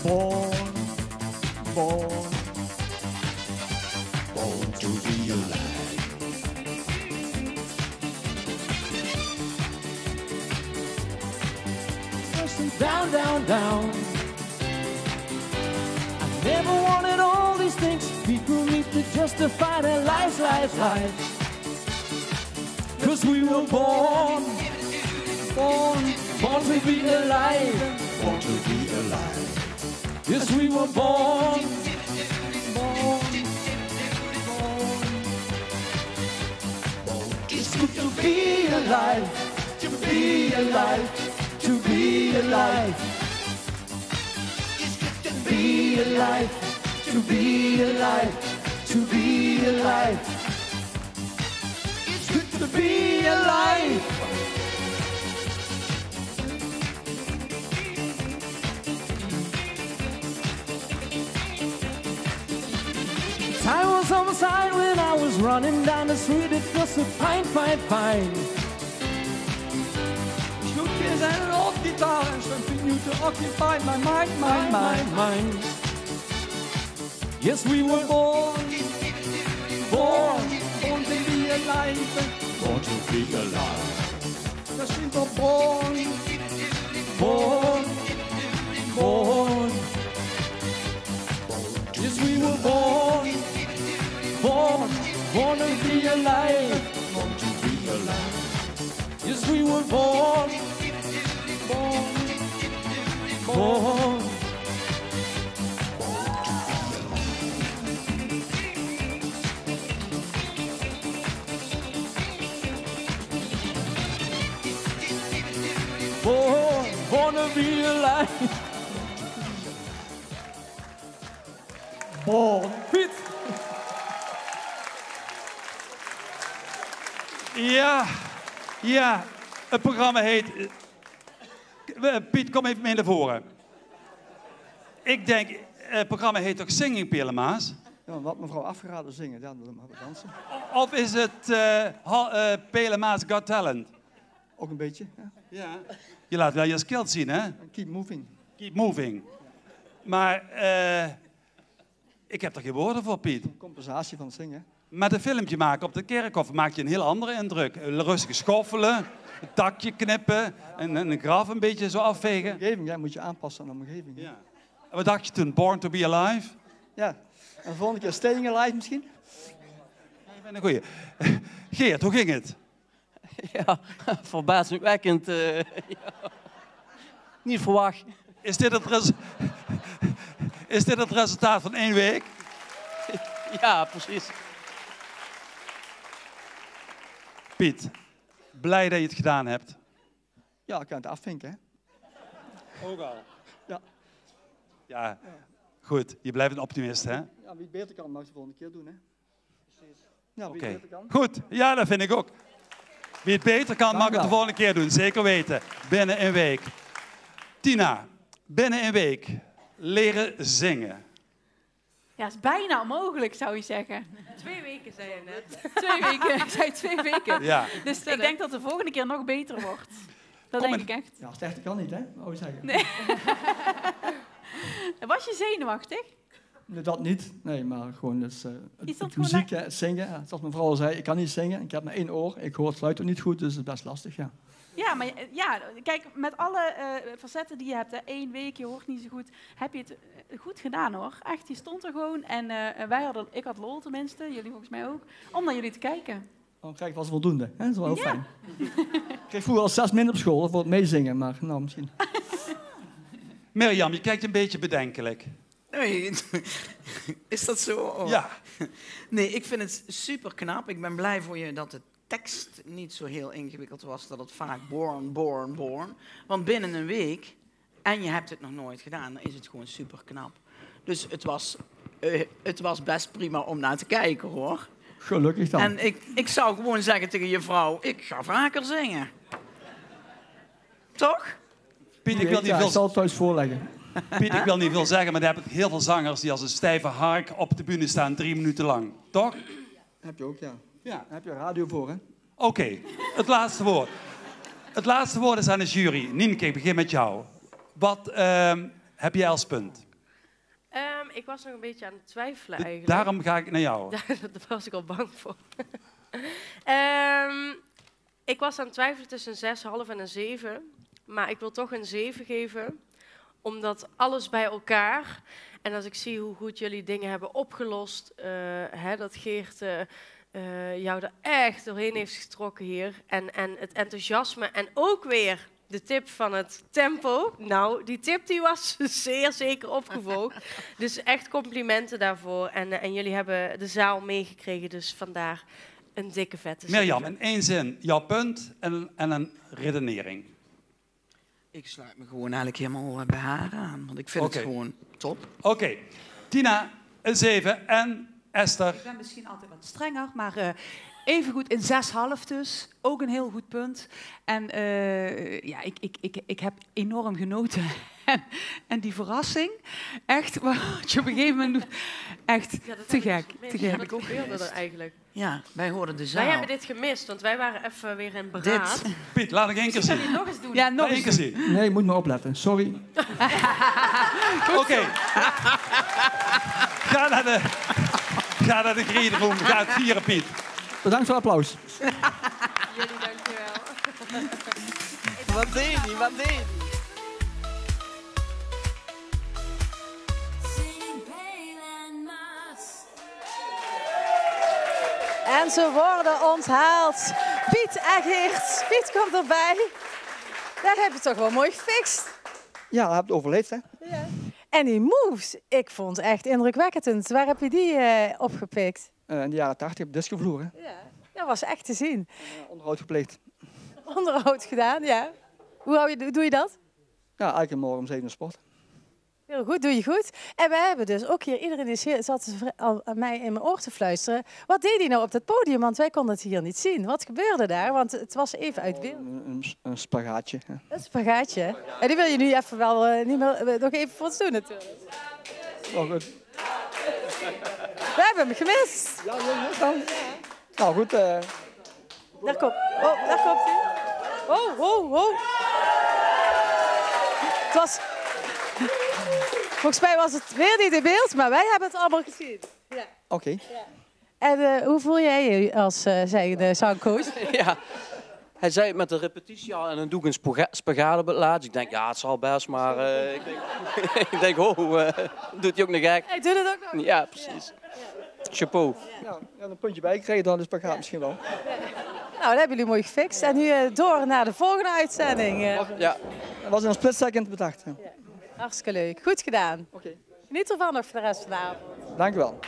Born. Born to be alive. Down, down, down. I never wanted all these things people need to justify their lives. 'Cause we were born to be alive. Born to be alive. Yes, we were born. It's good to be alive, to be alive. To be alive, it's good to be alive, to be alive, to be alive. It's good to be alive. Time was on my side when I was running down the street. It was so fine, fine, fine. Snoepjes en een old guitar and something new to occupy my mind. Yes, we were born to be alive. Born to be alive. Yes, we were born. Yes, we were born to be alive. Born to be alive. Yes, we were born. Born to be alive. Born. Piet. Ja, het programma heet... Piet, kom even mee naar voren. Ik denk, het programma heet toch Singing Pelemaas? Ja, wat mevrouw afgeraden zingen, dan mag we dansen. Of is het Pelemaas Got Talent? Ook een beetje, ja. Ja. Je laat wel je skills zien, hè? Keep moving. Keep moving. Maar ik heb er geen woorden voor, Piet. Compensatie van het zingen. Met een filmpje maken op de kerkhof maak je een heel andere indruk. Rustig schoffelen, een takje knippen en een graf een beetje zo afvegen. De omgeving, ja, moet je aanpassen aan de omgeving. Ja. En wat dacht je toen? Born to be alive? Ja. En de volgende keer Staying Alive misschien? Ja, je bent een goeie. Geert, hoe ging het? Ja, verbazingwekkend. Ja. Niet verwacht. Is dit het resultaat van 1 week? Ja, precies. Piet, blij dat je het gedaan hebt. Ja, ik kan het afvinken, hè. Ook al? Ja. Ja, goed. Je blijft een optimist, hè? Ja, wie het beter kan, mag het de volgende keer doen, hè. Ja, wie het beter kan. Goed. Ja, dat vind ik ook. Wie het beter kan, mag het de volgende keer doen. Zeker weten. Binnen een week. Tina, binnen een week leren zingen. Ja, is bijna onmogelijk, zou je zeggen. 2 weken, zei je net. 2 weken, ik zei 2 weken. Ja. Dus ik denk dat de volgende keer nog beter wordt. Dat denk ik echt. Ja, slechter kan niet, hè? Wou je zeggen. Nee. Was je zenuwachtig? Nee, dat niet. Nee, maar gewoon dus, het muziek, het zingen. Ja, zoals mijn vrouw al zei, ik kan niet zingen. Ik heb maar 1 oor. Ik hoor het geluid ook niet goed, dus het is best lastig, ja. Ja, maar ja, kijk, met alle facetten die je hebt, hè, 1 week, je hoort niet zo goed, heb je het goed gedaan, hoor. Echt, je stond er gewoon en ik had lol tenminste, jullie volgens mij ook, om naar jullie te kijken. Dan krijg ik wel eens voldoende. Hè? Dat is wel heel fijn. Ik kreeg vroeger al 6 minder op school voor het meezingen, maar nou misschien. Mirjam, je kijkt een beetje bedenkelijk. Nee, is dat zo? Oh. Ja. Nee, ik vind het super knap. Ik ben blij voor je dat de tekst niet zo heel ingewikkeld was. Dat het vaak born. Want binnen een week, en je hebt het nog nooit gedaan, dan is het gewoon super knap. Dus het was best prima om naar te kijken, hoor. Gelukkig dan. En ik zou gewoon zeggen tegen je vrouw, ik ga vaker zingen. Toch? Piet, ik wil niet veel... Ik zal het thuis voorleggen. Piet, ik wil niet veel zeggen, maar er heb ik heel veel zangers die als een stijve hark op de bühne staan 3 minuten lang. Toch? Heb je ook, ja. Daar heb je radio voor, hè? Oké, het laatste woord. Het laatste woord is aan de jury. Nienke, ik begin met jou. Wat heb jij als punt? Ik was nog een beetje aan het twijfelen eigenlijk. Daarom ga ik naar jou. Daar was ik al bang voor. Ik was aan het twijfelen tussen een 6,5 en een 7. Maar ik wil toch een 7 geven. Omdat alles bij elkaar... En als ik zie hoe goed jullie dingen hebben opgelost... dat Geert jou er echt doorheen heeft getrokken hier. En het enthousiasme en ook weer... De tip van het tempo, nou, die tip die was zeer zeker opgevolgd. Dus echt complimenten daarvoor. En jullie hebben de zaal meegekregen, dus vandaar een dikke vette 7. Mirjam, in 1 zin, jouw punt en een redenering. Ik sluit me gewoon eigenlijk helemaal bij haar aan, want ik vind het gewoon top. Oké. Tina, een 7 en Esther. Ik ben misschien altijd wat strenger, maar... Evengoed in 6,5 dus. Ook een heel goed punt. En ik heb enorm genoten. En die verrassing, echt, wat je op een gegeven moment doet, echt te gek. Te gek. Heb ik ook gebeurde er eigenlijk. Ja, wij hoorden de zaal. Wij hebben dit gemist, want wij waren even weer in beraad. Piet, laat ik 1 keer zien. Zal je nog eens doen? Ja, nog eens keer zien. Nee, je moet maar opletten. Sorry. Oké. Ga naar de green room. Ga het vieren, Piet. Bedankt voor het applaus. Jullie dankjewel. Wat deed hij? Wat deed hij? En ze worden onthaald. Piet en Geert. Piet komt erbij. Dat heb je toch wel mooi gefixt. Ja, dat heb je overleefd, hè? Ja. En die moves, ik vond het echt indrukwekkend. Waar heb je die opgepikt? In de jaren 80 op discovloer, hè? Ja, dat was echt te zien. Onderhoud gepleegd. Onderhoud gedaan, ja. Hoe doe je dat? Ja, elke morgen om 7 uur sport. Heel goed, doe je goed. En we hebben dus ook hier, iedereen zat al aan mij in mijn oor te fluisteren. Wat deed hij nou op dat podium? Want wij konden het hier niet zien. Wat gebeurde daar? Want het was even uit beeld. Een spagaatje. Ja. Een spagaatje. En die wil je nu even wel niet meer, nog even voor ons doen natuurlijk. Oh, goed. We hebben hem gemist. Ja, dan. Nou goed. Daar komt hij. Oh. Het was... Volgens mij was het weer niet in beeld, maar wij hebben het allemaal gezien. Ja. Oké. Ja. En hoe voel jij je als de zangcoach? Ja, hij zei het met de repetitie al en dan doe ik een spagaat op het laatst. Ik denk, ja, het zal best, maar ik denk, doet hij ook nog gek? Hij doet het ook nog. Ja, precies. Ja. Chapeau. Ja, een puntje bij gekregen dan, dus spagaat misschien wel. Nou, dat hebben jullie mooi gefixt. En nu door naar de volgende uitzending. Ja. Dat was in een split second bedacht. Ja. Ja. Hartstikke leuk. Goed gedaan. Oké. Geniet ervan nog voor de rest van de avond. Dank u wel.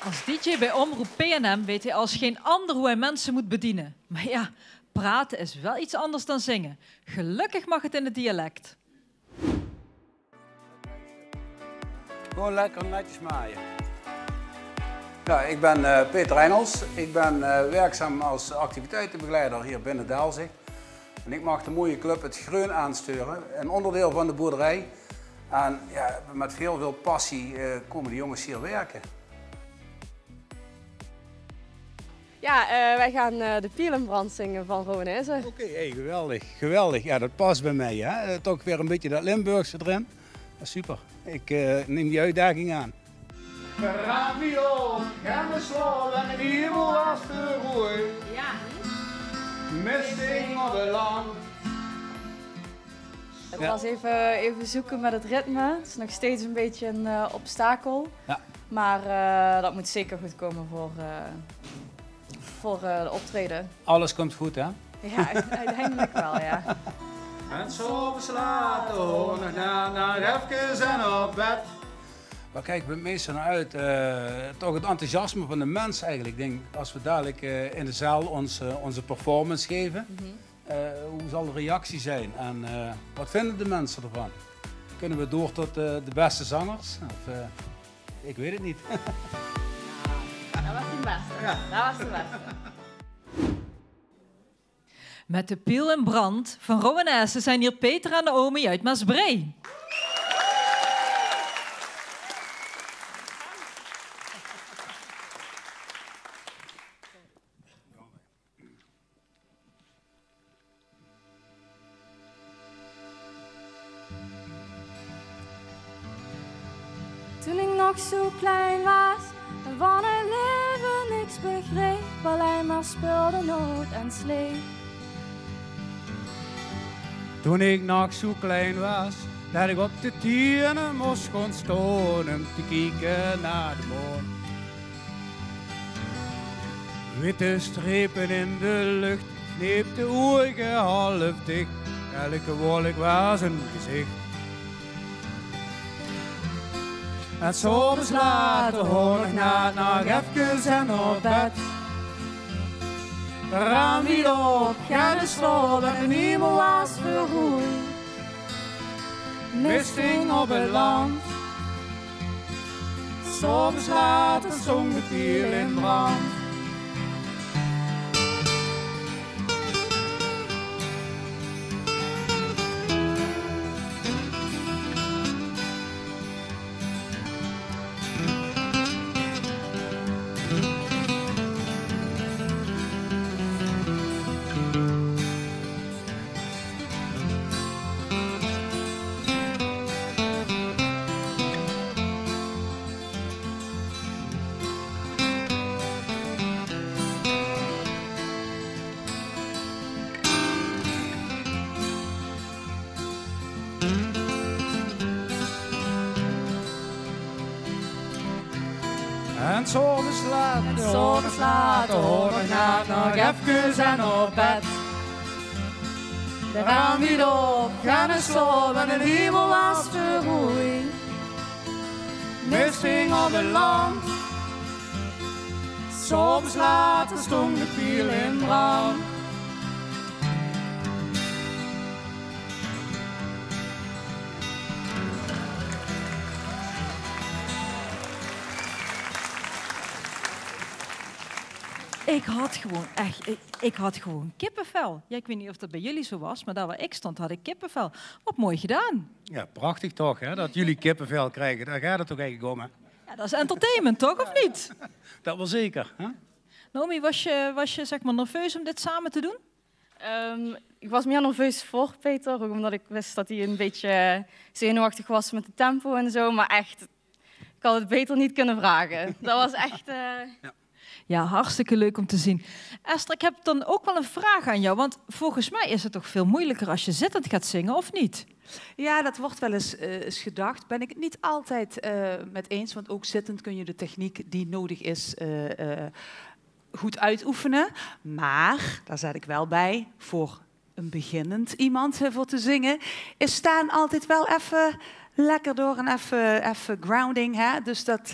Als DJ bij Omroep PNM weet hij als geen ander hoe hij mensen moet bedienen. Maar ja, praten is wel iets anders dan zingen. Gelukkig mag het in het dialect. Gewoon lekker netjes maaien. Ja, ik ben Peter Engels. Ik ben werkzaam als activiteitenbegeleider hier binnen Delzig. En ik mag de mooie club het Greun aansturen, een onderdeel van de boerderij. En ja, met veel passie komen de jongens hier werken. Ja, wij gaan de Pielenbrand zingen van Rowanese. Oké, hey, geweldig. Ja, dat past bij mij. Hè? Toch weer een beetje dat Limburgse erin. Ja, super. Ik neem die uitdaging aan. Radio, gaan we slaan en de hemel was te roeien. Ja. Misting op het land. Het was even zoeken met het ritme. Het is nog steeds een beetje een obstakel. Ja. Maar dat moet zeker goed komen voor de optreden. Alles komt goed, hè? Ja, uiteindelijk wel, ja. En zo beslaat de honig naar even en op bed. Waar kijken we het meest naar uit? Toch het enthousiasme van de mensen eigenlijk. Ik denk, als we dadelijk in de zaal onze performance geven, hoe zal de reactie zijn? En wat vinden de mensen ervan? Kunnen we door tot de beste zangers? Of, ik weet het niet. Dat was de beste. Ja. Dat was de beste. Met de piel in brand van Rowanesse zijn hier Peter en Naomi uit Maasbree. Toen ik nog zo klein was en van het leven niks begreep, alleen maar speelde nood en slee. Toen ik nog zo klein was, dat ik op de tienen moest gaan staan om te kijken naar de maan. Witte strepen in de lucht, kneep de ogen half dicht, elke wolk was een gezicht. En s'avonds later hoor ik nog even en op bed. De raam weer op, ga de slaap en de hemel was verroeid. Mist hing op het land. S'avonds later zong de piel in brand. En s'avonds later hoor ik nog even en op bed. De raam weer op, ga naar slaap en de hemel was verroeid. Mist hing op het land. S'avonds later stond de piel in brand. Ik had gewoon kippenvel. Ja, ik weet niet of dat bij jullie zo was, maar daar waar ik stond had ik kippenvel. Wat mooi gedaan. Ja, prachtig toch, hè? Dat jullie kippenvel krijgen. Daar gaat het toch eigenlijk om, hè? Ja, dat is entertainment, toch, of niet? Dat wel zeker, hè? Naomi, was je zeg maar nerveus om dit samen te doen? Ik was meer nerveus voor Peter, ook omdat ik wist dat hij een beetje zenuwachtig was met het tempo en zo. Maar echt, ik had het beter niet kunnen vragen. Dat was echt... Ja, hartstikke leuk om te zien. Esther, ik heb dan ook wel een vraag aan jou. Want volgens mij is het toch veel moeilijker als je zittend gaat zingen, of niet? Ja, dat wordt wel eens gedacht. Ben ik het niet altijd met eens. Want ook zittend kun je de techniek die nodig is goed uitoefenen. Maar, daar zet ik wel bij, voor een beginnend iemand voor te zingen, is staan altijd wel even lekker door en even grounding. Hè? Dus dat...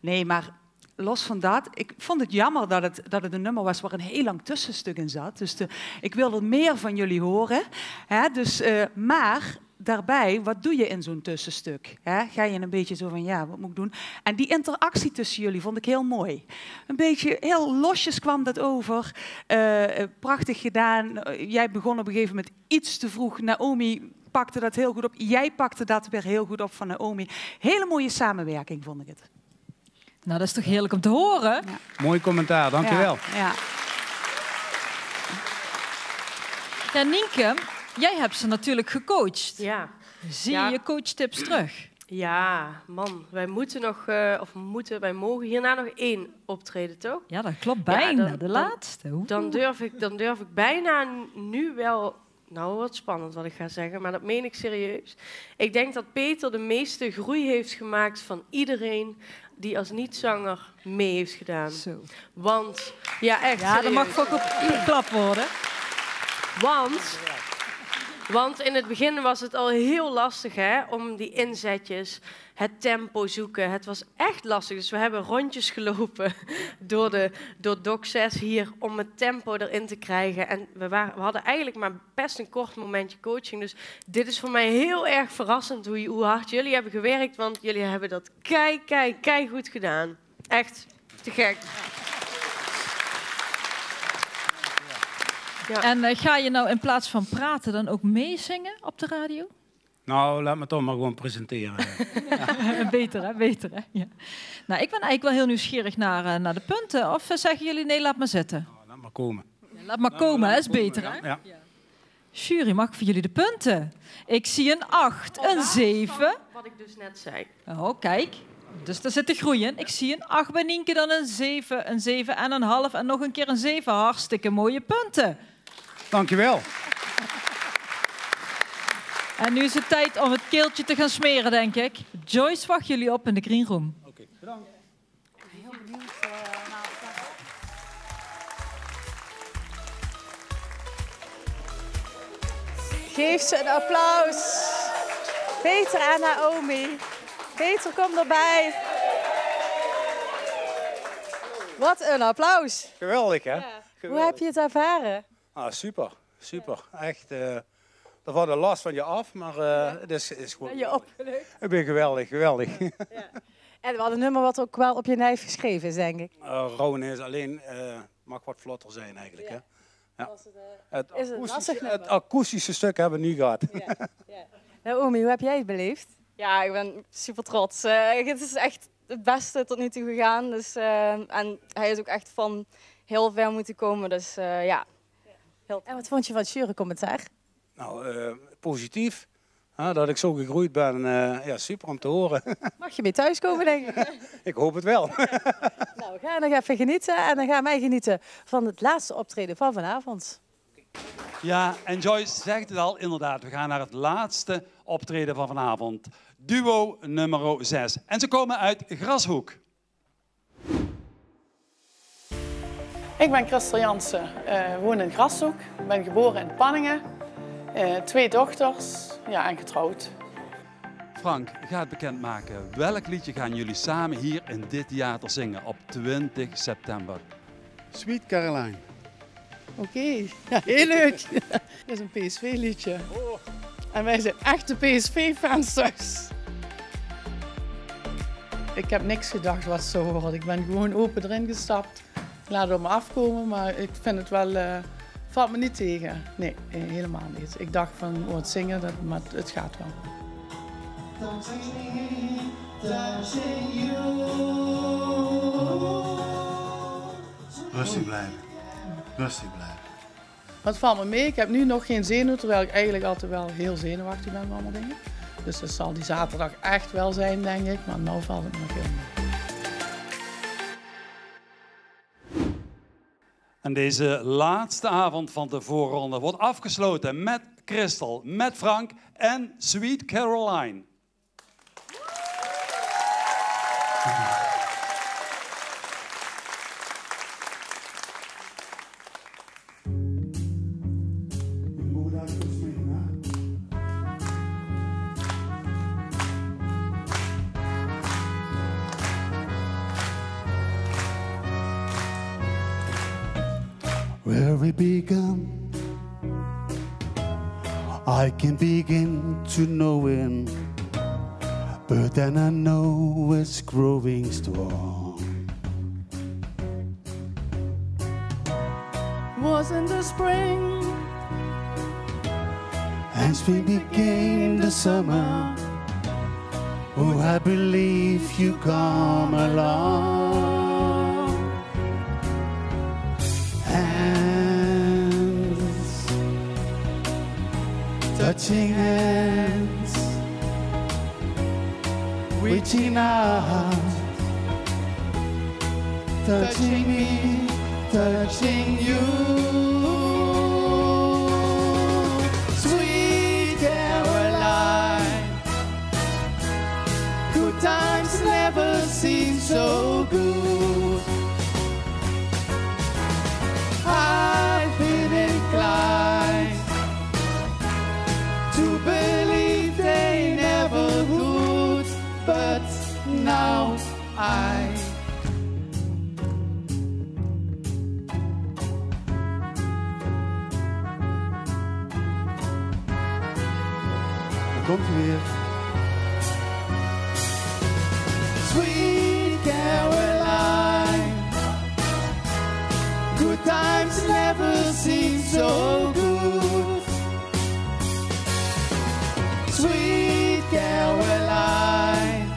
nee, maar... Los van dat, ik vond het jammer dat het een nummer was waar een heel lang tussenstuk in zat. Dus ik wilde meer van jullie horen. Hè? Dus, maar daarbij, wat doe je in zo'n tussenstuk? Hè? Ga je een beetje zo van, ja, wat moet ik doen? En die interactie tussen jullie vond ik heel mooi. Een beetje, heel losjes kwam dat over. Prachtig gedaan. Jij begon op een gegeven moment iets te vroeg. Naomi pakte dat heel goed op. Jij pakte dat weer heel goed op van Naomi. Hele mooie samenwerking, vond ik het. Nou, dat is toch heerlijk om te horen? Ja. Mooi commentaar, dankjewel. Ja. Ja, Nienke, jij hebt ze natuurlijk gecoacht. Ja. Zie je je coachtips terug? Ja, man. Wij mogen hierna nog 1 optreden, toch? Ja, dat klopt. Bijna, Ja, de laatste. Dan durf ik bijna nu wel nou wordt spannend wat ik ga zeggen, maar dat meen ik serieus. Ik denk dat Peter de meeste groei heeft gemaakt van iedereen die als niet-zanger mee heeft gedaan. Zo. Want, ja echt Ja, dat mag ook op klap worden. Want in het begin was het al heel lastig hè, om die inzetjes, het tempo zoeken. Het was echt lastig. Dus we hebben rondjes gelopen door Doc 6 hier om het tempo erin te krijgen. En we hadden eigenlijk maar best een kort momentje coaching. Dus dit is voor mij heel erg verrassend hoe hard jullie hebben gewerkt. Want jullie hebben dat kei goed gedaan. Echt te gek. Ja. En ga je nou in plaats van praten dan ook meezingen op de radio? Nou, laat me toch maar gewoon presenteren. Beter hè, beter hè. Ja. Nou, ik ben eigenlijk wel heel nieuwsgierig naar de punten. Of zeggen jullie nee, laat maar zitten? Nou, laat maar komen. Ja, laat maar komen, hè, is beter hè? Ja. Jury, mag ik voor jullie de punten? Ik zie een 8, een 7. Wat ik dus net zei. Oh, kijk. Dus daar zit de groei in. Ik zie een 8 bij Nienke, dan een 7 en een half en nog een keer een 7. Hartstikke mooie punten. Dankjewel. En nu is het tijd om het keeltje te gaan smeren, denk ik. Joyce wacht jullie op in de green room. Oké, bedankt. Heel benieuwd. Geef ze een applaus. Peter en Naomi. Peter, kom erbij. Wat een applaus. Geweldig, hè? Ja. Geweldig. Hoe heb je het ervaren? Ah, super. Echt, er valt een last van je af, maar het is goed. Ben je opgelucht? Ik ben geweldig. Ja. En we hadden een nummer wat ook wel op je nijf geschreven is, denk ik. Rowan is alleen, mag wat vlotter zijn eigenlijk. Ja. Hè? Ja. Het akoestische stuk hebben we nu gehad. Ja. Naomi, hoe heb jij het beleefd? Ja, ik ben super trots. Het is echt het beste tot nu toe gegaan. Dus, en hij is ook echt van heel ver moeten komen. Dus ja. En wat vond je van het jurycommentaar? Nou, positief. Dat ik zo gegroeid ben, ja, super om te horen. Mag je mee thuiskomen, denk ik? Ik hoop het wel. Nou, we gaan nog even genieten en dan gaan wij genieten van het laatste optreden van vanavond. Ja, en Joyce zegt het al, inderdaad. We gaan naar het laatste optreden van vanavond. Duo nummer 6. En ze komen uit Grashoek. Ik ben Christel Jansen, woon in Grashoek. Ben geboren in Panningen. 2 dochters, ja, en getrouwd. Frank, ga het bekendmaken. Welk liedje gaan jullie samen hier in dit theater zingen op 20 september? Sweet Caroline. Oké, ja, heel leuk. Dat is een PSV-liedje. En wij zijn echte PSV-fans thuis. Ik heb niks gedacht wat zo hoort. Ik ben gewoon open erin gestapt. Ik laat het op me afkomen, maar ik vind het wel... valt me niet tegen. Nee, helemaal niet. Ik dacht van, het zingen, maar het gaat wel. Rustig blijven. Rustig blijven. Maar het valt me mee. Ik heb nu nog geen zenuw, terwijl ik eigenlijk altijd wel heel zenuwachtig ben met allemaal dingen. Dus dat zal die zaterdag echt wel zijn, denk ik. Maar nu valt het me nog heel mee. En deze laatste avond van de voorronde wordt afgesloten met Christel, met Frank en Sweet Caroline. Where we began, I can begin to know it, but then I know it's growing strong. Was in the spring, And spring became the summer. Oh, I believe you come along. Touching hands, reaching out, touching me, touching you. good. I've been inclined to believe they never would, but now I Komt hij weer. Sweet Caroline, good times never seem so good. Sweet Caroline,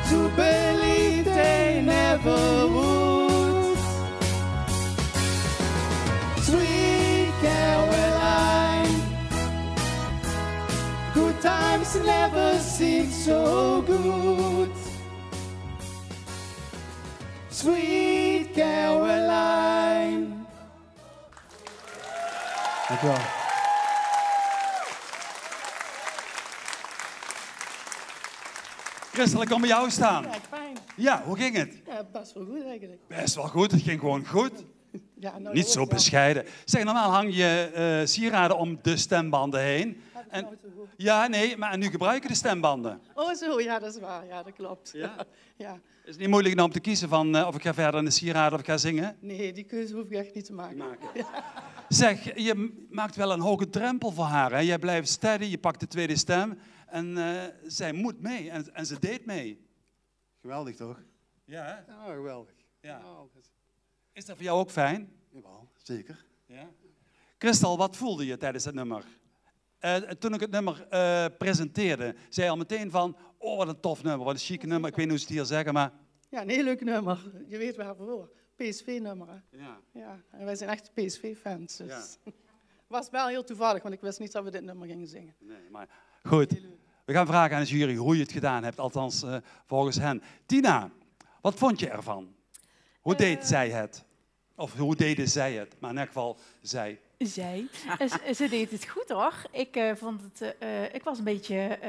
to believe they never would. Sweet Caroline, good times never seem so good. Sweet Caroline. Dank u wel. Christel, ik kom bij jou staan. Ja, fijn. Ja, hoe ging het? Ja, best wel goed eigenlijk. Best wel goed, het ging gewoon goed. Ja, nou, Niet zo bescheiden. Zeg, normaal hang je sieraden om de stembanden heen. En, ja, nee, maar nu gebruik je de stembanden. Oh zo, ja, dat is waar. Ja, dat klopt. Ja? Ja. Is het niet moeilijk om te kiezen van of ik ga verder in de sieraden of ik ga zingen? Nee, die keuze hoef ik echt niet te maken. Ja. Zeg, je maakt wel een hoge drempel voor haar. Hè? Jij blijft steady, je pakt de tweede stem. En zij moet mee. En ze deed mee. Geweldig toch? Ja, hè? Ja, geweldig. Ja. Is dat voor jou ook fijn? Jawel, zeker. Ja. Christel, wat voelde je tijdens het nummer? Toen ik het nummer presenteerde, zei je al meteen van... Oh, wat een tof nummer, wat een chique nummer. Ik weet niet hoe ze het hier zeggen, maar... Ja, een heel leuk nummer. Je weet waarvoor. PSV-nummer. Ja. Ja. En wij zijn echt PSV-fans. Dus. Ja. Was wel heel toevallig, want ik wist niet dat we dit nummer gingen zingen. Nee, maar goed. We gaan vragen aan de jury hoe je het gedaan hebt, althans volgens hen. Tina, wat vond je ervan? Hoe deed zij het? Of hoe deden zij het? Maar in elk geval, zij. Zij. Ze deed het goed hoor. Ik was een beetje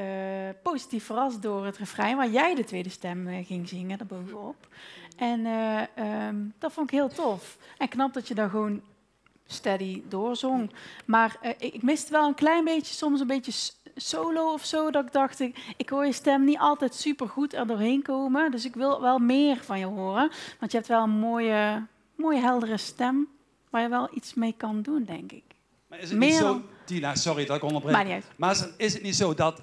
positief verrast door het refrein waar jij de tweede stem ging zingen daarbovenop. En dat vond ik heel tof. En knap dat je daar gewoon steady doorzong. Maar ik miste wel een klein beetje, soms een beetje solo of zo. Dat ik dacht, ik hoor je stem niet altijd super goed er doorheen komen. Dus ik wil wel meer van je horen. Want je hebt wel een mooie heldere stem. Waar je wel iets mee kan doen, denk ik. Maar is het niet zo, Tina, sorry dat ik onderbreek. Maakt niet uit. Maar is het niet zo dat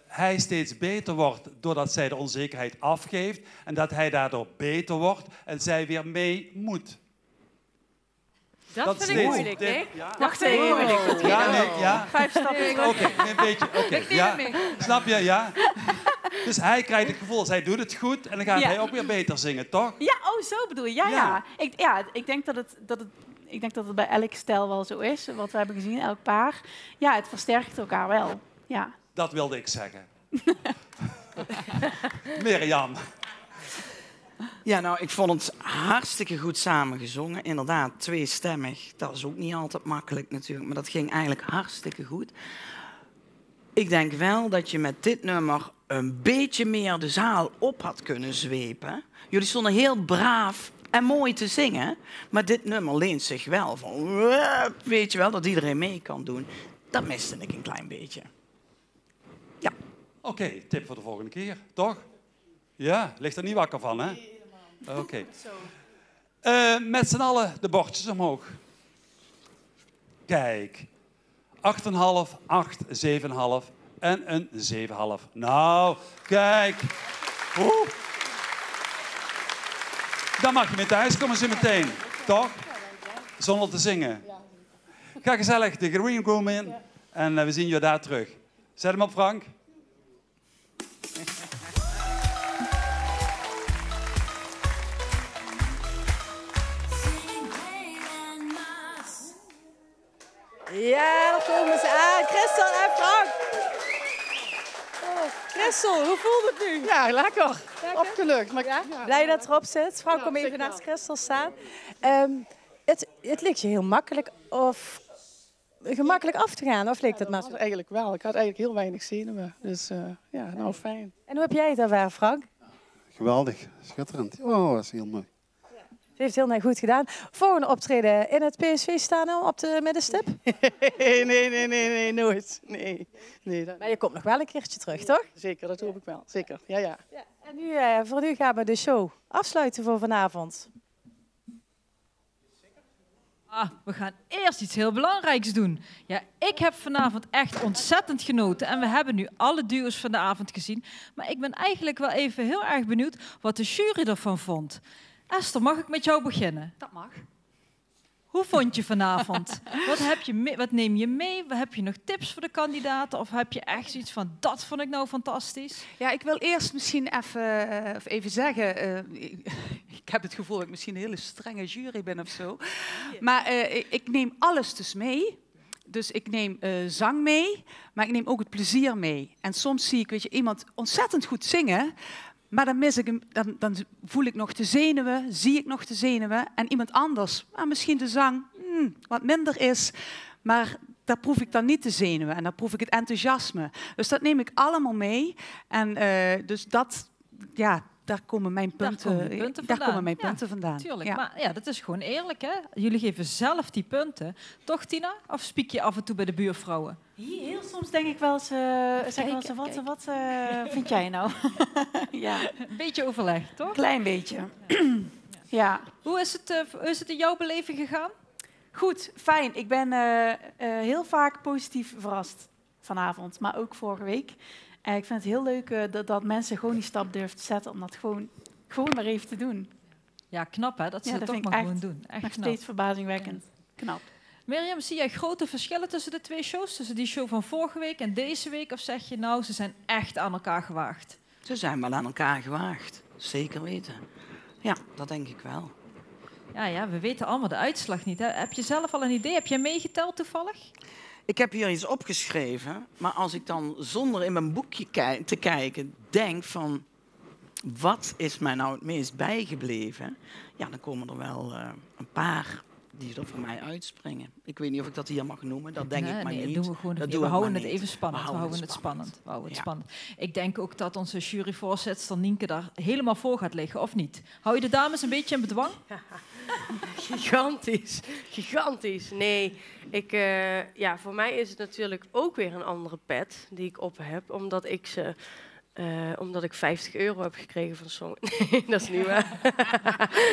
hij steeds beter wordt doordat zij de onzekerheid afgeeft en dat hij daardoor beter wordt en zij weer mee moet? Dat vind ik moeilijk, hè? Ja. Wacht even. Ja, nee, ja. 5 stappen. Oké, een beetje. Oké, ja. Snap je? Ja. Dus hij krijgt het gevoel, zij doet het goed en dan gaat hij ook weer beter zingen, toch? Ja, oh, zo bedoel je. Ja. Ik denk dat het bij elk stel wel zo is, wat we hebben gezien, elk paar. Ja, het versterkt elkaar wel. Ja. Dat wilde ik zeggen. Mirjam. Ja, nou, ik vond het hartstikke goed samengezongen. Inderdaad, tweestemmig. Dat is ook niet altijd makkelijk natuurlijk, maar dat ging eigenlijk hartstikke goed. Ik denk wel dat je met dit nummer een beetje meer de zaal op had kunnen zwepen. Jullie stonden heel braaf en mooi te zingen, maar dit nummer leent zich wel van, weet je wel, dat iedereen mee kan doen. Dat miste ik een klein beetje. Ja. Oké, tip voor de volgende keer, toch? Ja, ligt er niet wakker van, hè? Oké. Met z'n allen de bordjes omhoog. Kijk. 8,5, 8, 7,5 en een 7,5. Nou, kijk. Oeh. Dan mag je mee thuis komen ze meteen, toch? Zonder te zingen. Ga gezellig de green room in en we zien je daar terug. Zet hem op, Frank. Ja, daar komen ze aan. Christel en Frank. Oh, Christel, hoe voelt het nu? Ja, lekker. Opgelucht. Maar ja? Blij dat het erop zit. Frank, kom even naast Christel staan. Het leek je heel makkelijk gemakkelijk af te gaan, of leek dat maar zo? Eigenlijk wel. Ik had eigenlijk heel weinig zenuwen. Dus ja, nou fijn. En hoe heb jij het ervaren, Frank? geweldig, schitterend. Oh, dat is heel mooi. Ze heeft heel goed gedaan. Volgende optreden in het PSV-stadion op de middenstip? Nee, nooit. Nee, Maar je komt nog wel een keertje terug, toch? Zeker, dat hoop ik wel. Zeker, ja. En nu, voor nu gaan we de show afsluiten voor vanavond. We gaan eerst iets heel belangrijks doen. Ja, ik heb vanavond echt ontzettend genoten. En we hebben nu alle duo's van de avond gezien. Maar ik ben eigenlijk wel even heel erg benieuwd wat de jury ervan vond. Esther, mag ik met jou beginnen? Dat mag. Hoe vond je vanavond? Wat neem je mee? Heb je nog tips voor de kandidaten? Of heb je echt zoiets van, dat vond ik nou fantastisch? Ja, ik wil eerst misschien even zeggen... ik heb het gevoel dat ik misschien een hele strenge jury ben of zo. Maar ik neem alles dus mee. Dus ik neem zang mee, maar ik neem ook het plezier mee. En soms zie ik iemand ontzettend goed zingen... Maar dan mis ik hem, dan voel ik nog de zenuwen, zie ik nog de zenuwen. En iemand anders, misschien de zang wat minder is. Maar daar proef ik dan niet de zenuwen en daar proef ik het enthousiasme. Dus dat neem ik allemaal mee. En dus dat, ja, daar komen mijn punten vandaan. Tuurlijk, Ja. maar ja, dat is gewoon eerlijk, hè? Jullie geven zelf die punten. Toch, Tina? Of spiek je af en toe bij de buurvrouwen? Heel soms denk ik wel eens, wat vind jij nou? Ja. Een beetje overleg, toch? Klein beetje. Ja. Hoe is het in jouw beleving gegaan? Goed, fijn. Ik ben heel vaak positief verrast vanavond, maar ook vorige week. Ik vind het heel leuk dat mensen gewoon die stap durven te zetten om dat gewoon maar even te doen. Ja, knap hè, dat ze het toch maar gewoon doen. Echt nog knap. steeds verbazingwekkend. Knap. Mirjam, zie jij grote verschillen tussen de twee shows? Tussen die show van vorige week en deze week? Of zeg je nou, ze zijn echt aan elkaar gewaagd? Ze zijn wel aan elkaar gewaagd. Zeker weten. Ja, dat denk ik wel. Ja, we weten allemaal de uitslag niet. Hè? Heb je zelf al een idee? Heb jij meegeteld toevallig? Ik heb hier iets opgeschreven, maar als ik dan zonder in mijn boekje te kijken denk van... wat is mij nou het meest bijgebleven? Ja, dan komen er wel een paar die er voor mij uitspringen. Ik weet niet of ik dat hier mag noemen, dat denk ik maar niet. Doen we gewoon we houden het even spannend. We houden het spannend. Ik denk ook dat onze juryvoorzitter Nienke daar helemaal voor gaat liggen, of niet? Hou je de dames een beetje in bedwang? Gigantisch. Nee, voor mij is het natuurlijk ook weer een andere pet die ik op heb, omdat ik 50 euro heb gekregen van Song. Nee, dat is niet waar.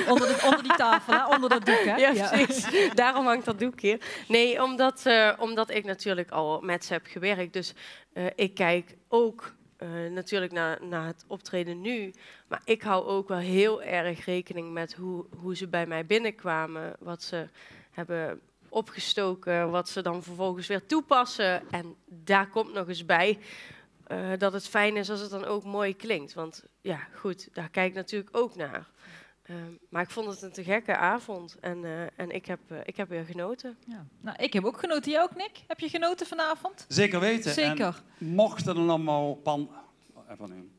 onder die tafel, hè? Onder dat doek, hè? Ja, precies. Daarom hangt dat doek hier. Nee, omdat ik natuurlijk al met ze heb gewerkt. Dus ik kijk ook natuurlijk naar het optreden nu. Maar ik hou ook wel heel erg rekening met hoe ze bij mij binnenkwamen. Wat ze hebben opgestoken, wat ze dan vervolgens weer toepassen. En daar komt nog eens bij... dat het fijn is als het dan ook mooi klinkt. Want ja, goed, daar kijk ik natuurlijk ook naar. Maar ik vond het een te gekke avond. En ik heb weer genoten. Ja. Nou, ik heb ook genoten. Jij ook, Nick? Heb je genoten vanavond? Zeker weten. Zeker. En mochten er allemaal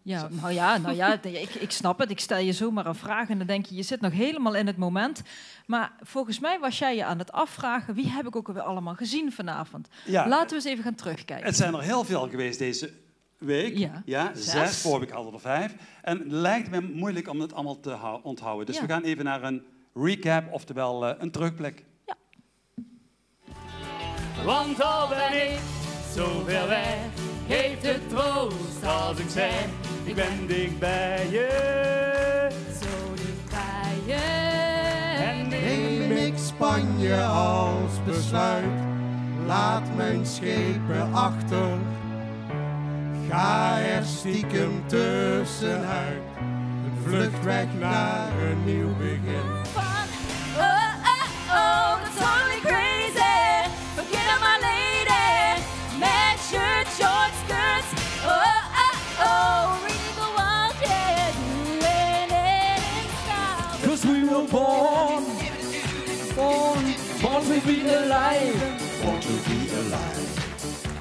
Ja, nou ja, ik snap het. Ik stel je zomaar een vraag en dan denk je zit nog helemaal in het moment. Maar volgens mij was jij je aan het afvragen, wie heb ik ook alweer allemaal gezien vanavond? Ja. Laten we eens even gaan terugkijken. Het zijn er heel veel geweest deze week. Ja, 6. Vorige week hadden we er 5. En het lijkt me moeilijk om het allemaal te onthouden. Dus we gaan even naar een recap, oftewel een terugblik. Ja. Want al ben ik zoveel weg, geeft het troost als ik zeg, ik ben dicht bij je. Zo dicht bij je. En Neem ik Spanje als besluit, laat mijn schepen achter. Ga er stiekem tussenuit, een vlucht weg naar een nieuw begin. Oh, that's totally crazy. Forget I'm my lady. Mad shirt, short skirts. Read the wild, yeah. Doing it in style. 'Cause we were born to be alive. Born to be alive.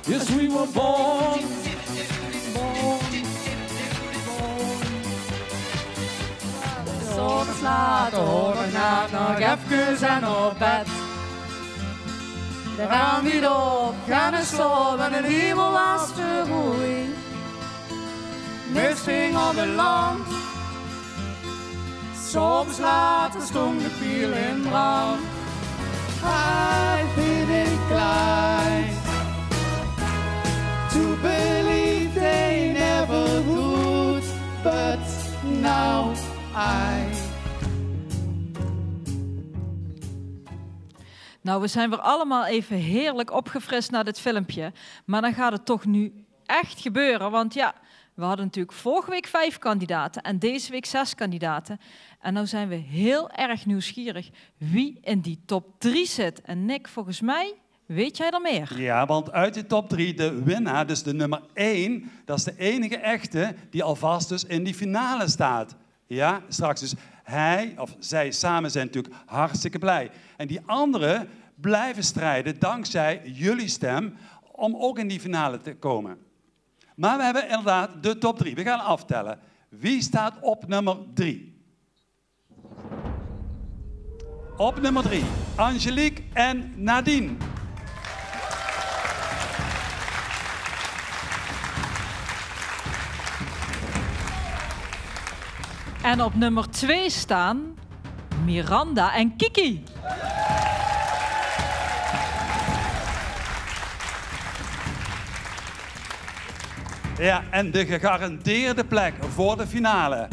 Yes, we were born. Soms later horen gaat nog even en op bed. De raam niet op, gaan en slopen en de hemel was verroeid. Mist ging op het land, s'avonds later stond de piel in brand. Hij vind ik klein. To believe they never would, but now I. Nou, we zijn weer allemaal even heerlijk opgefrist na dit filmpje. Maar dan gaat het toch nu echt gebeuren. Want ja, we hadden natuurlijk vorige week 5 kandidaten en deze week 6 kandidaten. En nou zijn we heel erg nieuwsgierig wie in die top 3 zit. En Nick, volgens mij weet jij er meer. Ja, want uit die top 3, de winnaar, dus de nummer 1, dat is de enige echte die alvast dus in die finale staat. Ja, straks dus hij of zij samen zijn natuurlijk hartstikke blij. En die anderen blijven strijden dankzij jullie stem om ook in die finale te komen. Maar we hebben inderdaad de top 3. We gaan aftellen. Wie staat op nummer 3? Op nummer 3, Angelique en Nadine. En op nummer 2 staan Miranda en Kiki. Ja, en de gegarandeerde plek voor de finale.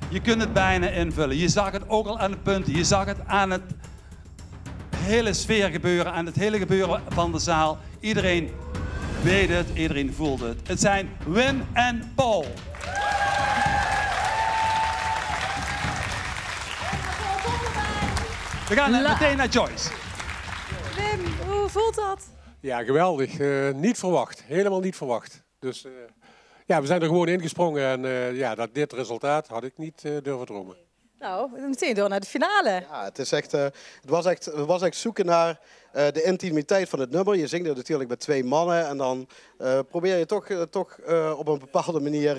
Je kunt het bijna invullen. Je zag het ook al aan de punten. Je zag het aan het hele sfeer gebeuren, aan het hele gebeuren van de zaal. Iedereen weet het, iedereen voelt het. Het zijn Wim en Paul. We gaan meteen naar Joyce. Wim, hoe voelt dat? Ja, geweldig. Niet verwacht. Helemaal niet verwacht. Dus ja, we zijn er gewoon ingesprongen en ja, dit resultaat had ik niet durven dromen. Nou, meteen door naar de finale. Ja, het is echt, het was echt zoeken naar de intimiteit van het nummer. Je zingt er natuurlijk met 2 mannen en dan probeer je toch op een bepaalde manier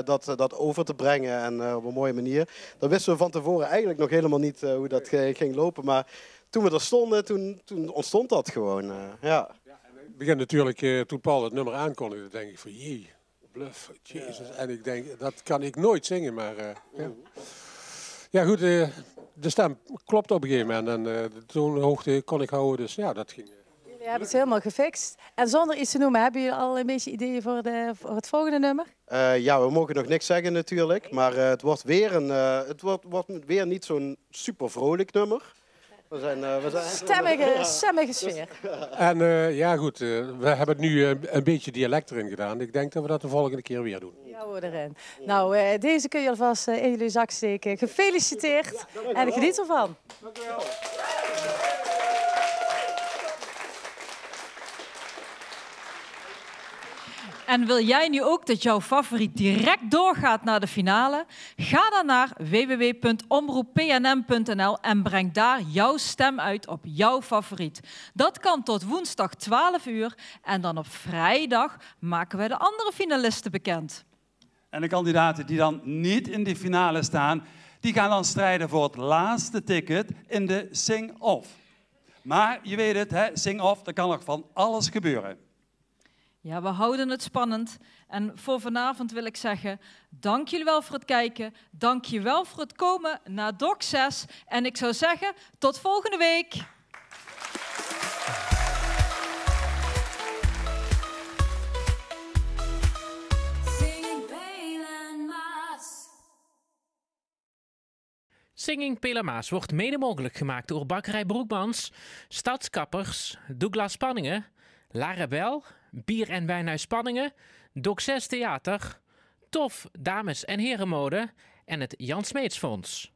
dat over te brengen en op een mooie manier. Dan wisten we van tevoren eigenlijk nog helemaal niet hoe dat ging lopen, maar toen we er stonden, toen ontstond dat gewoon. Ja. Ik begin natuurlijk, toen Paul het nummer aankondigde, denk ik van jee, bluff, jezus. En ik denk, dat kan ik nooit zingen, maar ja. Ja goed, de stem klopt op een gegeven moment en de toonhoogte kon ik houden, dus ja, dat ging. Jullie hebben het helemaal gefixt. En zonder iets te noemen, hebben jullie al een beetje ideeën voor het volgende nummer? Ja, we mogen nog niks zeggen natuurlijk, maar het wordt weer niet zo'n super vrolijk nummer. We zijn stemmige sfeer. En ja goed, we hebben nu een beetje dialect erin gedaan. Ik denk dat we dat de volgende keer weer doen. Ja hoor, erin. Nou, deze kun je alvast in jullie zak steken. Gefeliciteerd en geniet ervan. Dank u wel. En wil jij nu ook dat jouw favoriet direct doorgaat naar de finale? Ga dan naar www.omroeppnm.nl en breng daar jouw stem uit op jouw favoriet. Dat kan tot woensdag 12 uur en dan op vrijdag maken wij de andere finalisten bekend. En de kandidaten die dan niet in de finale staan, die gaan dan strijden voor het laatste ticket in de Sing-Off. Maar je weet het, hè, Sing-Off, er kan nog van alles gebeuren. Ja, we houden het spannend. En voor vanavond wil ik zeggen, dank jullie wel voor het kijken. Dank je wel voor het komen naar Doc 6. En ik zou zeggen, tot volgende week. Singing Pelamaas wordt mede mogelijk gemaakt door Bakkerij Broekmans, Stadskappers, Douglas Spanningen, La Rebel, Bier en Wijnhuis Spanningen, Doc 6 Theater, Tof Dames en Herenmode en het Jan Smeets Fonds.